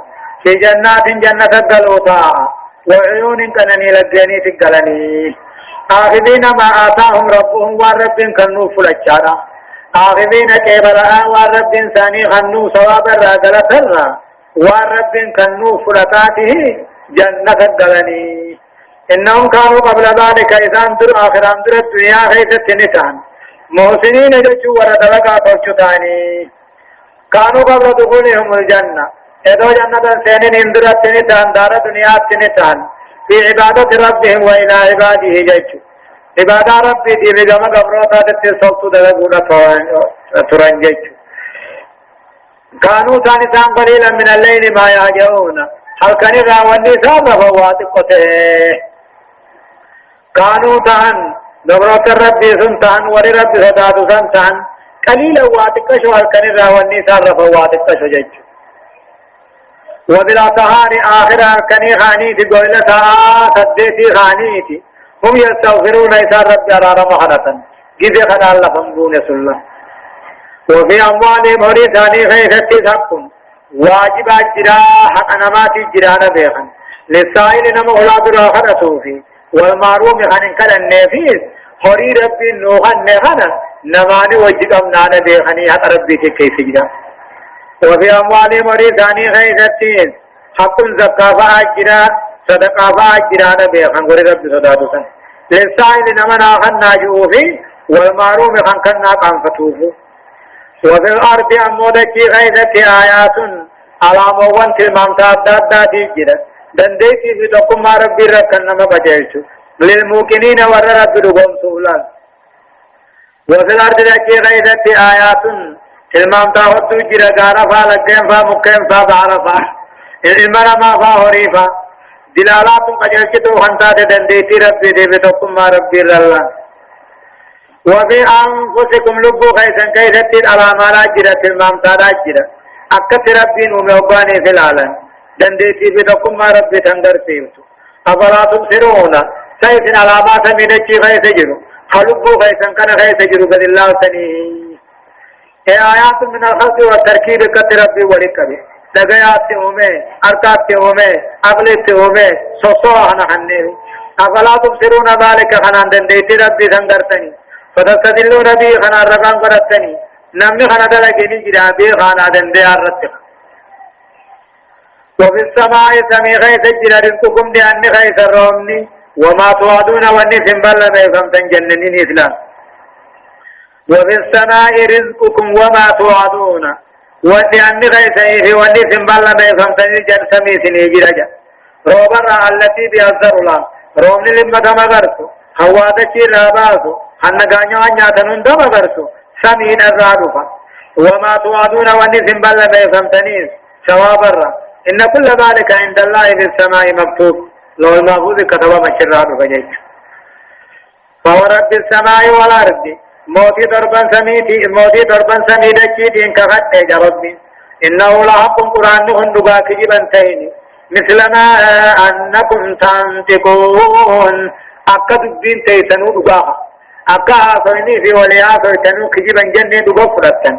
في جنات جنة الدلوطا وعيون كنني لقيني تقلني آخذين ما آتاهم ربهم والرب كنو فلجارا آخذين كبراء والرب ثاني خنو صواب الرجل فرا والرب كنو فلتاته جنة الدلني إنهم كانوا قبل ذلك إذا انظر آخر انظر الدنيا غيثة نسان محسنين جشو وردلقا توشتاني كانوا قبل دخولهم الجنة إذا جنة سينين انظرت نسان دار دنيا نسان في عبادة ربهم وإلى عباده جشو عبادة ربي دي بجمع قبروتا دتي صوتو دلقونا ترنجج كانوا ثاني قليلا من الليل ما يهجعون هل كان راوني سابا فواتقته كانوا ثان قبروتا ربي سنتان وري ربي صداتو سنتان قليلا واتقشو هل كان راوني سابا فواتقشو جج وبالأطهار آخر كان خاني في قولتا سدتي خانيتي هم يستغفرون إذا رب أرار محنة جزي خدا الله فنبون سلة وفي أموالهم هوري ثاني خيثة حقهم واجب الجرا حق نمات الجران بيخن للسائل نمو أولاد الآخر صوفي والمعروم خانن كان النفيس هوري رب نوخن نخنا نماني وجد أمنان بيخني حق ربي كيف جدا وفي أموالهم هوري ثاني خيثة حق زكاة الجرا صدقا فاجرانا بيخان قرر رب صداتو سن للسائل نمن آخن ناجوفي والمعروم خان كنا قانفتوفو وفي الأرض أمودكي غيثة آيات على موان تلمامتات داداتي جدا دنديتي في دقم ربي ركن نما بجيشو للموكنين ور رب ربهم سولان وفي الأرض لكي غيثة آيات تلمامتات جدا غارفا لكين فا مكين فا بعرفا المنا ما فا هريفا دلالات قجلتو خنتا دنديتي ربي ديبتكم ما ربي الله وفي أنفسكم لبو خيسا كيست الألاما راجرة المامتا راجرة أكت ربي نميوباني في العالم دنديتي بتكم ما ربي تنگر سيبتو أفلا تبصرون سيس الألامات من الشي خيس جرو خلبو خيسا كان خيس جرو قد الله سنيه آيات من الخلق والتركيب كت ربي ولكبه لغيات هومه اركات هومه اغلت هومه سوسوهنا حنه افلا تبصرون ذلك خنان دنديتي ربي سنگرتني فتستدلون بي خنان رقان قرتني نمني خنان دلقيني جرابي خانا دندي عرت وفي السماء سمي غيث جرى رزقكم لأني غيث الرومني وما توعدون والنسم بل ما يفهمتن جننين إسلام وفي السماء رزقكم وما توعدون والنعم غيثيه والنسم بل ما يفهمتن جرسمي سنيجي رجا روبر التي بيأذر الله رومن لما تمغرسو هوادتي لاباسو هنغانيو أنياتنون دمغرسو سمين الرادفة وما توعدون والنسم بل ما يفهمتنين ثواب الرا إن كل ذلك عند الله في السماء مكتوب لو المحفوظ كتب مشرات فجيت فورب السماء والأرض موتي ضربا سميدتي دين كفت يا ربي إنه لحق قرآن هندقا كجبا تيني مثل ما أنكم تنطقون أكد الدين تيسنو دقاها أكا آسويني في وليا سويتنو كجبا جنة دقا فرطا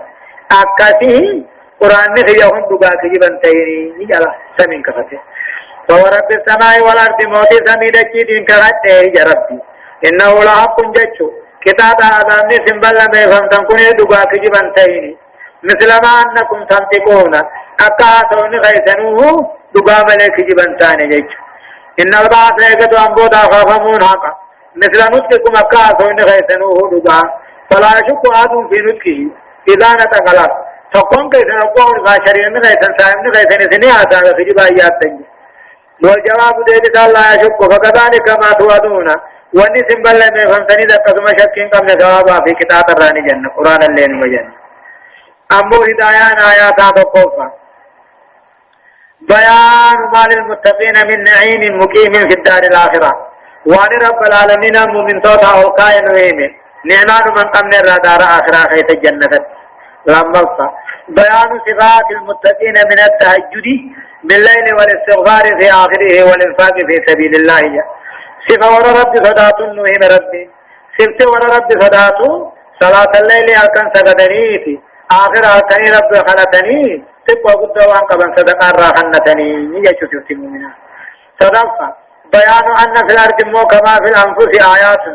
أكاسي قرآن هي هندقا كجبا تيني نجلا سمين كفته فورب السماء والأرض موتي سميدتي دين كفت يا ربي إنه لحق جتشو كتاب آدم سنبال ما يفهمتن كوني دقا كجبا تيني مثل ما أنكم تنطقون أكا آسويني غيثنوه دقا ملك كجبا تاني جتشو إن البعث يجد أنبودا خافمون حقا مثل نطقكم أكا آسويني غيثنوه دقا فلا يشك أحد في نطقه إذا نتقلق تقوم كيسن أقوى الغاشرين غيثن سائمن غيثن سنيا ساقا كجبا إياد تنجي والجواب ديت الله يشك فكذلك ما توعدون واني سنبال لما يفهمتني ذكتم شكين قم جوابا في كتاب الراني جنة قرآن اللين وجنة أمو هدايان آيات وقوفا بيان ما للمتقين من نعيم مقيم في الدار الآخرة وان رب العالمين مؤمن توتا وقاين ويمه نعمان من قمن الرادار آخرة خيط الجنة لما بيان صفات المتقين من التهجد بالليل والاستغفار في آخره والإنفاق في سبيل الله صفة ورى رب صدات نوهم ربي صفة ورى رب صدات صلاة الليل أركن سجدنيتي آخر أركن رب خلتني تبقى قدوان قبل صدقاء راحنتني يجو سفت المؤمنين صدقة بيان أن في الأرض كما في الأنفس آيات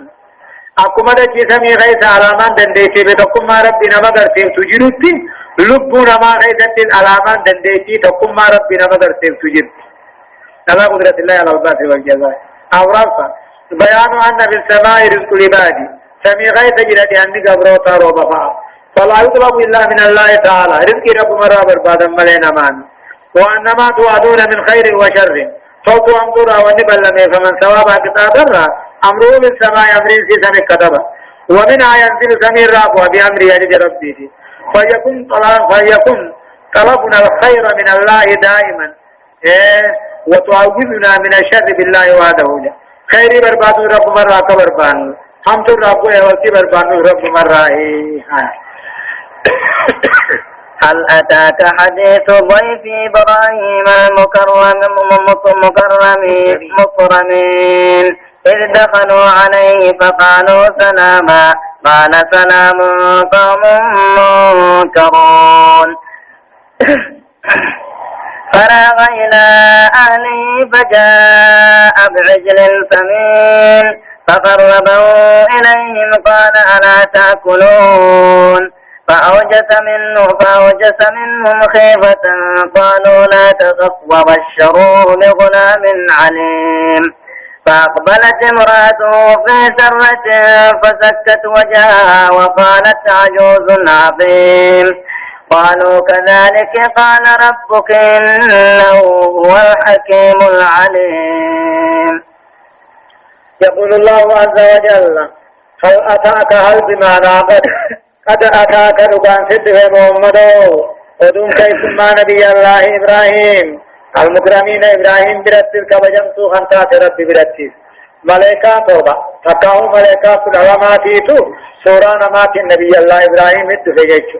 أكما دجي سمي غيث علامان دنديتي بتقم ما ربنا مدر سيف تجرتي لبنا ما غيثت العلامان دنديتي تقم ما ربنا مدر سيف تجرتي نلا قدرة الله على الباس والجزاء أورافا بيان أن في السماء رزق العباد سمي غيث جرتي أني قبروتا روبفا فلا يطلب إلا من الله تعالى رزق رب مرة بربادا ملينا مان وأنما توعدون من خير وشر صوت أمطورا ونبل لمي فمن ثوابا كتابا أمره من سماء أمرين في سمي كتبا ومنها ينزل سمي الراب وبأمر يجد ربه فيكون طلبنا الخير من الله دائما وتعوذنا من الشر بالله وحده خير برباد رب مرة كبربان هم تو رب ويوتي بربان رب مرة هل أتاك حديث ضيف إبراهيم المكرمين إذ دخلوا عليه فقالوا سلاما قال سلام قوم منكرون فراغ إلى أهله فجاء بعجل سمين فقربه إليهم قال ألا تأكلون فأوجس منهم خيفة قالوا لا تخف وبشروه بغلام عليم فأقبلت امرأته في سرة فسكت وجهها وقالت عجوز عظيم قالوا كذلك قال ربك إنه هو الحكيم العليم يقول الله عز وجل هل أتاك هل بمعنى قد أتاك ربان سده محمد ودون كيف ما نبي الله إبراهيم المكرمين إبراهيم برتل كبجمتو خمسات رب برتل ملائكة توبة تقاو ملائكة العلماتيتو سوران مات النبي الله إبراهيم الدفجيتو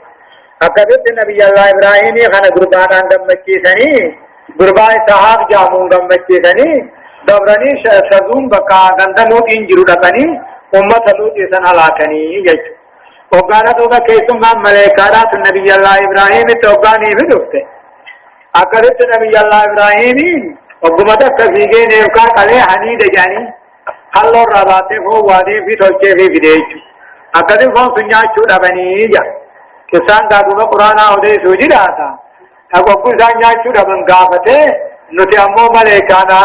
أكدت النبي الله إبراهيم خان قربان عندما مكيسني قربان صحاب جامون عندما مكيسني دبرني شزوم بقى غندنو إنجرو دقني أمة لوت إسان هلاكني يجو وقانا توقع كيسم ما ملائكارات النبي الله إبراهيم توقعني في دفته أكدت النبي الله إبراهيم وقمتا كفيقين يوكا قلي حنيد جاني حلو الرابطه هو وادي في توجه في فيديو أكدت فون سنجا شود أبني جا كسان دادوما قرآن آوده سوجي راتا أكو سنجا شود أبن قافته نتيمو ملائكانا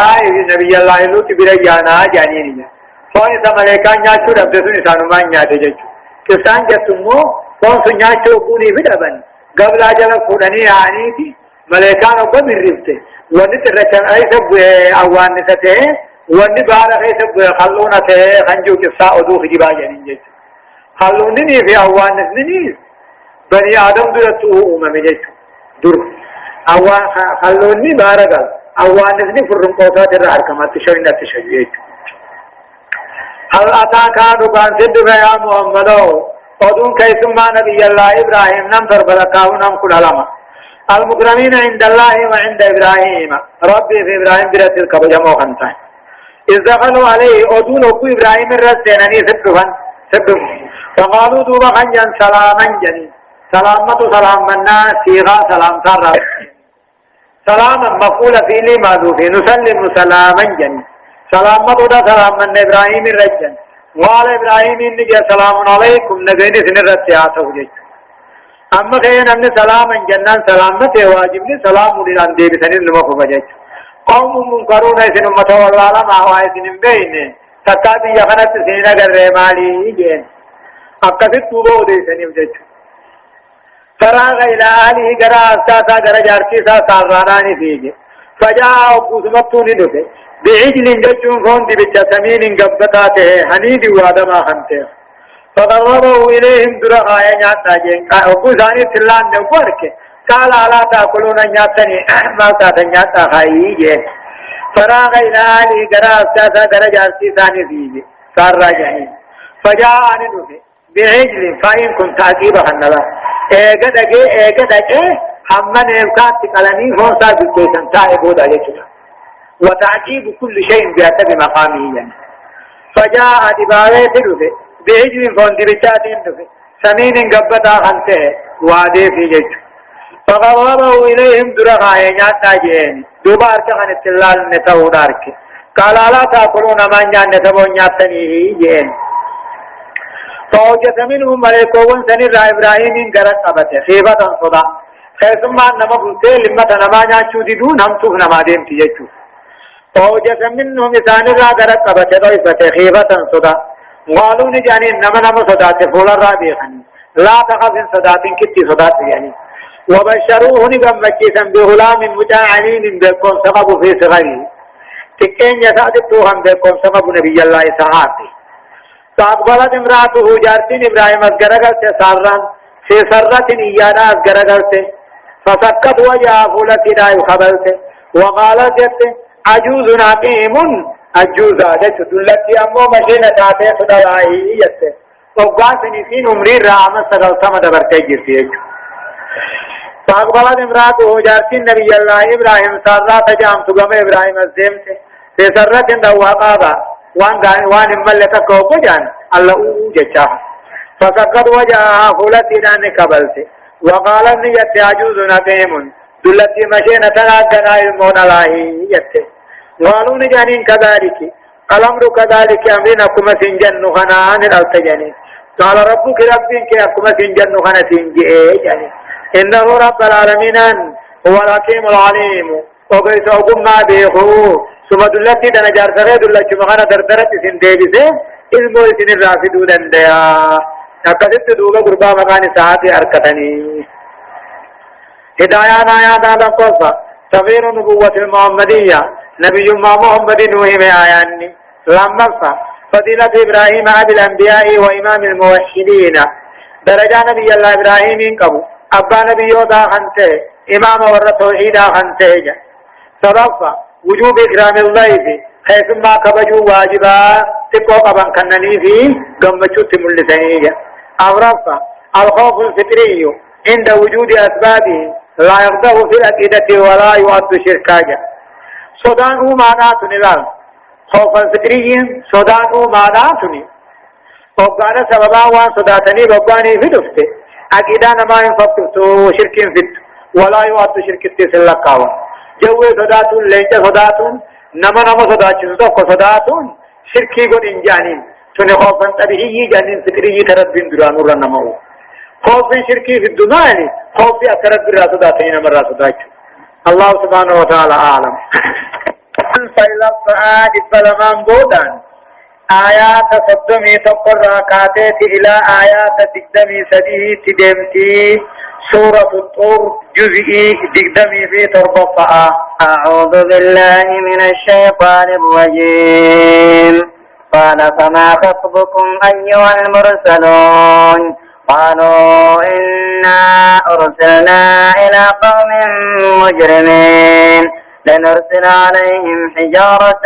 نبي الله لوط بريانا جانينيا فون إذا ملائكان نياتشو ربسون إسانو ما نياتي جيشو كسان جتمو فون سنياتشو كوني بدبن قبل أجل فودني آنيتي ملائكان أبا من رفته ونت رچن أي سب أوان نسته ونت بار أي سب خلونا ته خنجو كسا أدو خجبا جانين جيشو خلونني في أوان نسنني بني آدم درتو أمم جيشو در أوان خلوني بارقل أوان نسني فرم قوسات الرحل كما تشوين تشوين هل أتاك دكان سد يا محمد أدون كيسما نبي الله إبراهيم نم تربلكاو نم كلالما المكرمين عند الله وعند إبراهيم ربي في إبراهيم برت الكبجمو خنتان إذ دخلوا عليه أدون أبو إبراهيم الرسينني سبحان فقالوا دوبا خنجان سلاما جني سلامة سلام منا سيغا سلام تارا سلاما مقول في لي ماذوفي نسلم سلاما جني سلامة ودا سلام من إبراهيم الرجل قال إبراهيم إنك سلام عليكم نبيني سنرد سياسة وجيش أما كيان أمن سلاما جنان سلامة واجبني سلام للان ديب سنر لمخو بجيش قوم منكرون سن أمته والله ما هو سن بين تكابي يخنت سنة الرمالي جين أكثر توبو دي سنر جيش فراغ إلى آله قرأ أستاذا قرأ جاركيسا ساراناني فيجي فجاء أبو سمتوني دوته بعجل ججون فون دي بجسمين قبطاته حنيد وادما خنته فقربوا إليهم درها ينعطا جين أبو ثاني سلان نوبرك قال ألا تأكلون نعطني ما تنعطا خيي جين فراغ إلى آله قرأ أستاذا قرأ جاركيسا فيجي صار راجعين فجاء عنده بعجل فإن كنت عجيبها النبا ايقا حمّن إمكات قلمي فون صار بالكيسان تائبود عليه وتعجيب كل شيء بحسب مقامه يعني. فجاء دباوي تلوه بعجل فون دبتات اندوه سمين قبطا خنته وعده في جيش فقربوا إليهم درها ينات ناجين دوبار كخن التلال نتاو دارك قال لا تأكلون ما نيان نتبو نياتنيه جين فوجد منهم ملكوون سنر إبراهيم قرد قبته خيبة صدا خيثم نما قلته لما تنما نياتشو دون هم توف نما ديم تيجو فوجد منهم سنر قرد قبته ضيفته خيبة صدا قالوا نجاني نما صدا تفول الرابيخن لا تخف صدات كتي صدات يعني وبشروه نقم مكيسا بغلام مجاعنين بكم سبب في صغره تكين يسادتوهم بكم سبب نبي الله سعاته فأقبلت امرأته جارتين إبراهيم أسقرقلت ساران في سرة إيانا أسقرقلت فسكت وجه فولتي لا يخبلت وقالت جت عجوز عقيم عجوزة جت دلتي أمو مشينة تاتي صدرائي جت وقاسني فين عمري رامة سقل سمد برتي جرتي فأقبلت امرأته جارتين نبي الله إبراهيم سارة تجام تقام إبراهيم الزمت في سرة دوقابا وان ملك كوكجان الله جچا فسقط وجهها فلتنا نقبلت وقال ان يتعجوز نقيم دلتي مشينا تنادنا المون الله يت قالوا نجانين كذلك الامر كذلك امرنا كما سنجن خنان التجني قال ربك ربك كما سنجن خنا سنجي يعني انه رب العالمين هو الحكيم العليم وبيتوكم ما بيخو ثم دلتي دنجار سره دلتي مخانا دردرت سن ديبسه علمو سن الرافدو دندیا اقدت دوغا قربا مخاني ساعتي ارکتني هدايان آيات آدم قصة تغيير نبوة المحمدية نبي محمد نوح میں آياني لما فضيلة إبراهيم عبد الأنبياء وإمام الموحدين درجة نبي الله إبراهيم قبو أبا نبي يوضا خنته إمام ورطوحيدا خنته صدفة وجوب إكرام الضيف حيث ما كبجوا واجبا تقوى قبان كنني في قمتشو تملسانية أغرفة الخوف الفطري عند وجود أسبابه لا يغضب في الأكيدة ولا يؤد شركاجا صدانه معنات نلال خوف الفطري صدانه معنات وقال سببا وان صداتني بقاني في دفته أكيدا نما ينفقتو شرك فت ولا يؤد شركة سلقاوا جوه صداتون لنجا صداتون نما صداتون دوك صداتون شركي قد انجانين توني خوفا طبيعي جانين فكري ترد بين درانو رنمو خوف شركي في الدنيا خوف أترد برا صداتين مرا صداتون الله سبحانه وتعالى أعلم. فإلى الصعاد فلمن بودان آيات صدمي تقر كاتت إلى آيات تقدمي سديه تدمتي سورة الطور جزئي تقدمي في تربطها. أعوذ بالله من الشيطان الرجيم. قال فما خطبكم أيها المرسلون قالوا إنا أرسلنا إلى قوم مجرمين لنرسل عليهم حجارة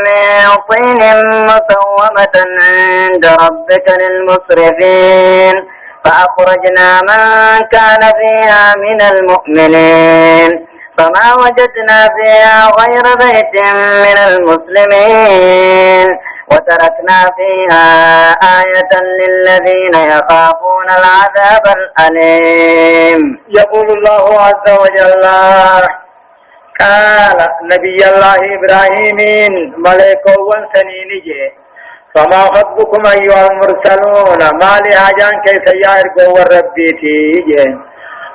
من طين مسومة عند ربك للمسرفين فأخرجنا من كان فيها من المؤمنين فما وجدنا فيها غير بيت من المسلمين وتركنا فيها آية للذين يخافون العذاب الأليم. يقول الله عز وجل قال نبي الله إبراهيم ملك وانسنيني فما خطبكم أيها المرسلون ما لأجان كيف يارقوا والربيتي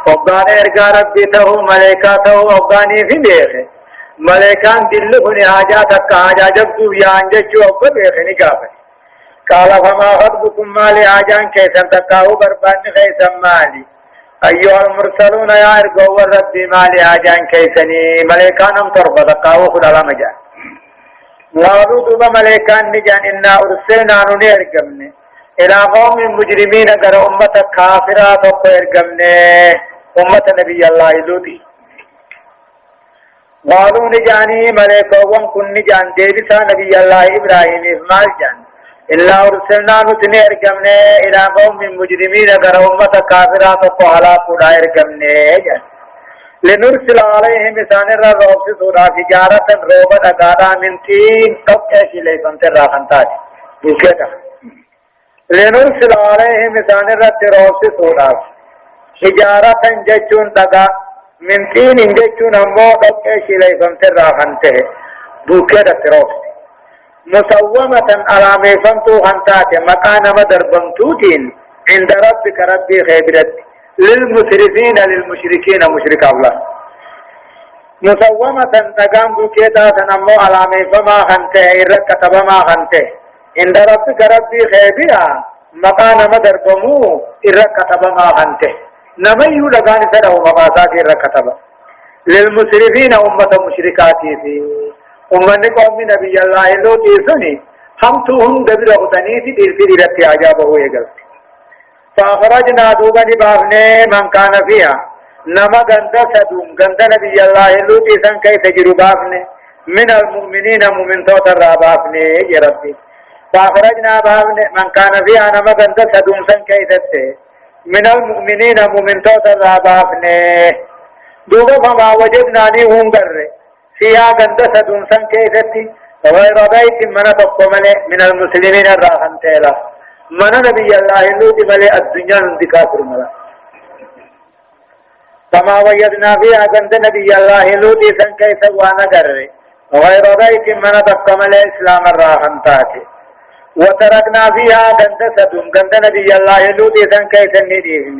وقال إرقى ربيته ملكاته وقاني في بيخي ملكان دلقني حاجاتك حاجة جبتو يانججو وقا بيخي نقافي قال فما خطبكم ما لأجان كيف تقاو بربان خيسا مالي أيها المرسلون يا إرقوا والربي ما لأجان كيسني ملكانم تربى تقاو خد على مجان قالوا دوبا ملكان نجان إنا أرسلنا نرقمني إلى قوم مجرمين قال أمة كافرة تقرقمني أمة نبي الله لوطي قالوا نجاني ملكوان كن نجان ديبسا نبي الله إبراهيم إسماعيل جان إلا أرسلنا نرقمني إلى قوم مجرمين قال أمة كافرة تقوى قدا إرقمني جان لنرسل عليهم إسان الرغب سورة حجارة روبا أقادا من تين تبقى شليفا تراخن تاجي بكتا لنرسل عليهم إسان الرغب سورة حجارة جتون تقا من تين جتون أمو تبقى شليفا تراخن تاجي بكتا تروب مسومة على ميفنتو خنتاجي مكان مدربنتوتين عند ربك ربي خيبرت للمسرفين للمشركين مشرك الله مسومة تقام بكيتا سنمو علامي فما خنته إرق كتب ما خنته عند ربك ربي خيبرا مقان مدربمو إرق كتب ما خنته نميو لغان سنه مقاسات إرق كتب للمسرفين أمة مشركاتي في أمة قوم نبي الله لوتي سني هم توهم دبر غتنيتي تلفي رتي عجابه يقلت فأخرجنا دوبا نبافني من كان فيها نما غند سدوم غند نبي الله لوتي سن كيف تجرو بافني من المؤمنين مؤمن توت الرابافني يا ربي فأخرجنا بافني من كان فيها نما غند سدوم سن كيف من المؤمنين مؤمن توت الرابافني دوبا فما وجدنا نيهم غر فيها غند سدوم سن كيف غير بيت من تقومل من المسلمين الراحن تيلا من نبي الله لوط ملئ الدنيا انتكافر ملا فما وجدنا فيها عند نبي الله لوط سن كيف وانا غير بيت من تقومل اسلام الراحن تاتي وتركنا فيها عند سدوم عند نبي الله لوط سن كيف نديهن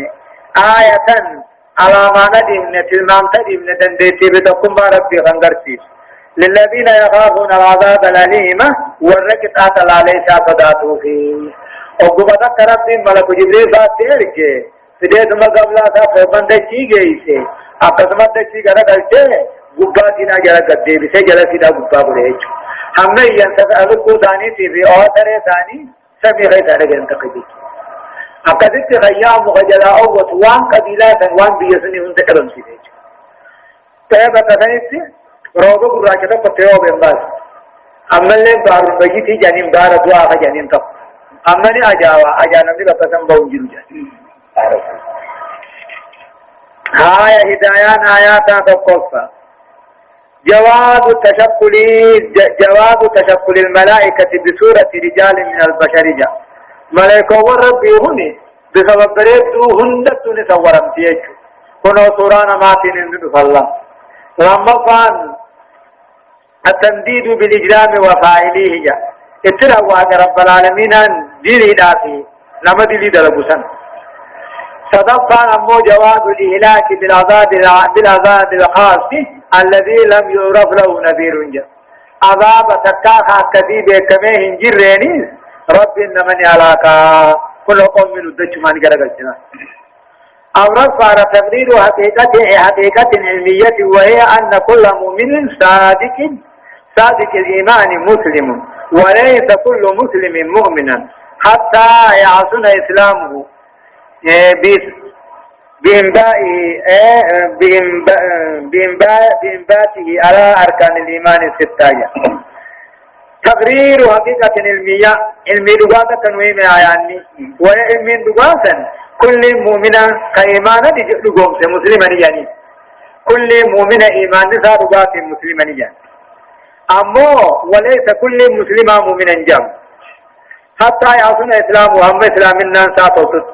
آية على ما نديهن تلمام تديهن دنديتي بتقوم بربي غنغرتي للذين يخافون العذاب الأليم والركعة عليه شافداته فيه وقبضة ربي ملك جبريل فاتيرك سيدة مقابلة فوقن دشي جيسي أقسمت دشي غرا دلچه قباتنا جرا قدي بسي جرا سيدا قبا بريج همه ينسألكو داني تيري آتر داني سمي غير داني جنتقدي أقدت غيام مغجلاء وطوان قبيلة تنوان بيسني هنده علم سيديج تهبا تفنيسي روغو براجة قطعو بمباس أمالي بارون بجيتي جانيم دار دعا جانيم تق أماني أجانا دي بقسم بونجلو جانيم هاي هدايان آياتا تقصى جواز تشكل الملائكة بصورة رجال من البشر جاء ملائكة والرب هني بسبب بريد هندت نصورم تيجو كنو سوران ماتين اندو فالله لما فان التنديد بالإجرام وفاعليه جاء اتروا رب العالمين ديني دافي نما دلي دلبسن صدقا أمو جواز الإهلاك بالعذاب الخاص الذي لم يعرف له نذير جاء عذاب تكاها كذيب كمه جرينيس رب إنمن علاقا كل قوم من الدج من قرقل أورد فار تقرير حقيقة علمية وهي أن كل مؤمن صادق الإيمان مسلم وليس كل مسلم مؤمنا حتى يعصن إسلامه بإنباته على أركان الإيمان الستة تقرير حقيقة علمية علمي لغاية تنويم آياني وعلمي لغاية كل مؤمن كإيمان لغوم مسلما يعني كل مؤمن إيمان صار لغاية مسلما يعني أما وليس كل مسلم مؤمنا جم حتى يعصن إسلام وهم إسلام الناس ساتوسط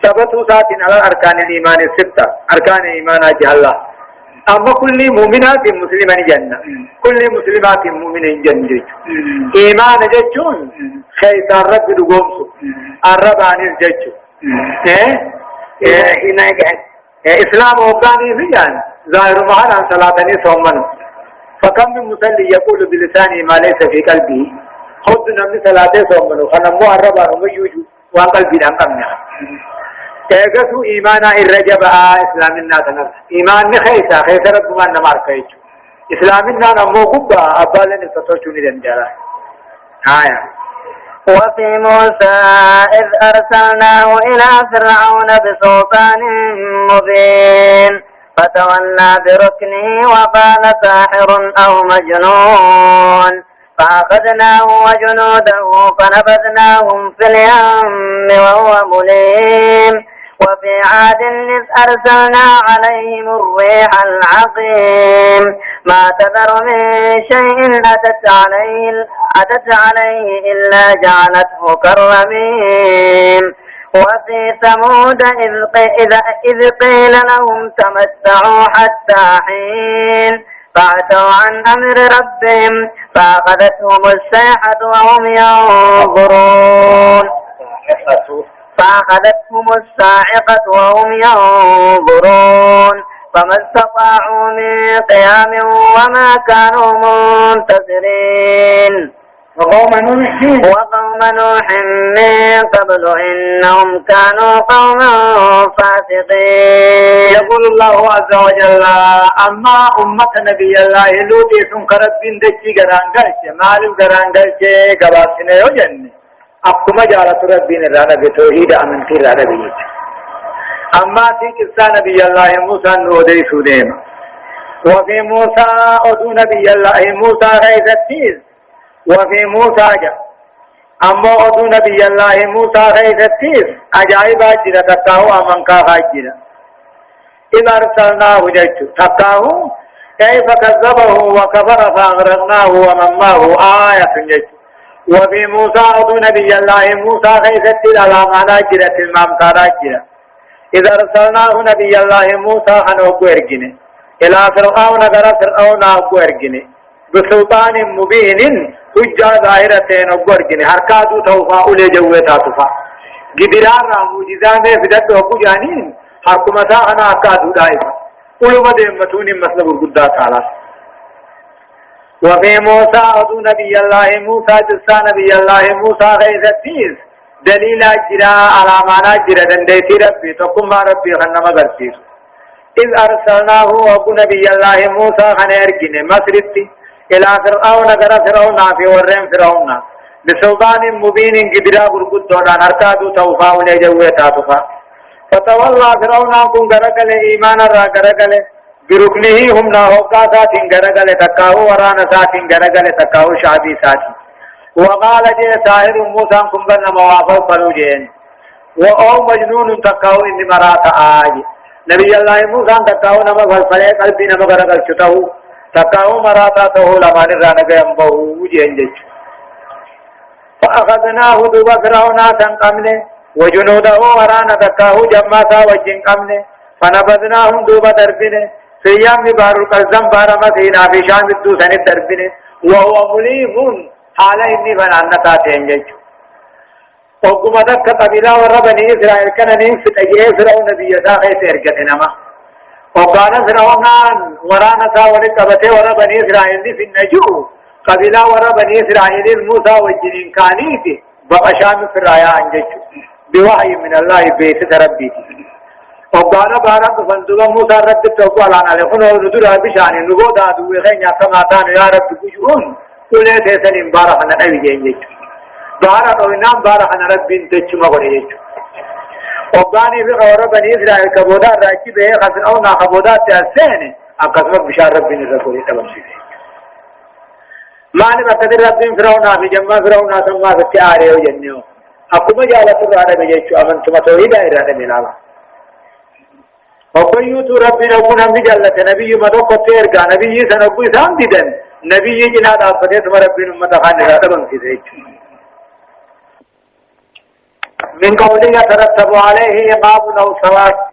ثبتوا سات على أركان الإيمان الستة أركان إيمان الله أما كل مؤمنات مسلما جنة كل مسلمات مؤمن جنة إيمان جتون خيط الرب لقومس الرب عن الجتون إسلام وقاني فيان ظاهر معنا عن صلاتني صومنه فكم من مسلي يقول بلسانه ما ليس في قلبه خذ نمي صلاته صومنه فنمو الرب عنه يوجو وقلبي لأمنا تيغسو إيمانا الرجب إسلام الناس نفس إيمان نخيسا خيسا ربما نمار كيشو إسلام الناس نمو قبا أبالا نفتوشوني دنجالا آية وفي موسى إذ أرسلناه إلى فرعون بسلطان مبين فتولى بركنه وقال ساحر أو مجنون فأخذناه وجنوده فنبذناهم في اليم وهو مليم وفي عاد إذ أرسلنا عليهم الريح العقيم ما تذر من شيء أتت عليه إلا جعلته كالرميم وفي ثمود إذ قيل لهم تمتعوا حتى حين فعتوا عن أمر ربهم فأخذتهم الصيحة وهم ينظرون فما استطاعوا من قيام وما كانوا منتصرين وقوم نوح من قبل إنهم كانوا قوما فاسقين يقول الله عز وجل أما أمة نبي الله لوطي سنكرت بين دجي غرانغلش مالو غرانغلش غباسنه يوجن أقوم جالت ربين رانا بتوحيد أمنتي رانا بيت أما في قصة نبي الله موسى نودي سوديم وفي موسى أدو نبي الله موسى غيث التيز وفي موسى جاء أما أدو نبي الله موسى غيث التيز أجائب أجرة تقاه أمن كاها أجرة إذا أرسلناه جيت تقاه كيف كذبه وكفر فأغرقناه ومن معه آية جيت وفي موسى أدو نبي الله موسى غيث التيز على معنى أجرة المامتار أجرة إذا أرسلناه نبي الله موسى أنه أرجنه إلى فرعون غير فرعون أرجنه بسلطان مبين حجة ظاهرتين أرجنه حركات توفى أولي جوة توفى جدران معجزات بدت وقو جانين حكومتا أنا أكاد دائما علماء دمتون مطلب القدى تعالى وفي موسى أدو نبي الله موسى جسا نبي الله موسى غيث التيز دليل جرا على معنى جرا دنديتي ربي تقوم ربي خنما غرسيس إذ أرسلناه أبو نبي الله موسى خنيرجن مسرتي إلى فرعون غير فرعون في ورم فرعون بسلطان مبين قدرا برقود دوران أركادو توفا ونجوه تاتفا فتولى فرعون كن غرقل إيمان را غرقل بركنه هم ناهوكا ساتين غرقل تكاو ورانا ساتين غرقل تكاو شعبي ساتين وقال جي ساهر موسى كن بنا موافق فروجين وأو مجنون تكاو إني مرات آجي نبي الله موسى تكاو نما فالفلي قلبي نما غرقل شتاو تكاو مراتا تهو لمان رانق ينبهو جين جيش فأخذناه دوبا فرعونا تنقمنه وجنوده ورانا تكاو جمعتا وجن قمنه فنبذناهم دوبا دربنه في يام بار القلزم بارمتنا في شام الدوسن دربنه وهو مليم حالا إني فنعنتا تنجيش وقمتك قبيلة وربني إسرائيل كان ننفت أجيه فرعون نبي داخل سيرجت نما وقال فرعون ورانا ساوري قبته ورا بني إسرائيل في النجو قبيلة ورا بني إسرائيل موسى والجنين كانيتي بقشام في الرايا عنجج بوحي من الله بيت ربي وقال بارك فندق موسى رب التوبة لنا لكن ونزل بشان نقود هذا وغين كما كان يا رب كجون ولا تسلم بارك أنا أبي بارك ونام بارك أنا رب تجمع ونيج وقال في غور بني إسرائيل كبودا راكي به خسر أو نا كبودا تأسين أقسم بشار رب الرسول تبصير ما نبتدي رب فرعون في جمع فرعون ثم في عاري وجنيو أقوم جالس فرعون بيجوا أمن ثم توحيد إرادة ملالا وقيوت ربنا وكنا مجلة نبي مدوق تيرقى نبي سنقوي سامددا نبي جناد أفتت ربنا مدخان إرادة بنسيد من قوله يترتب عليه إقام أو صلاة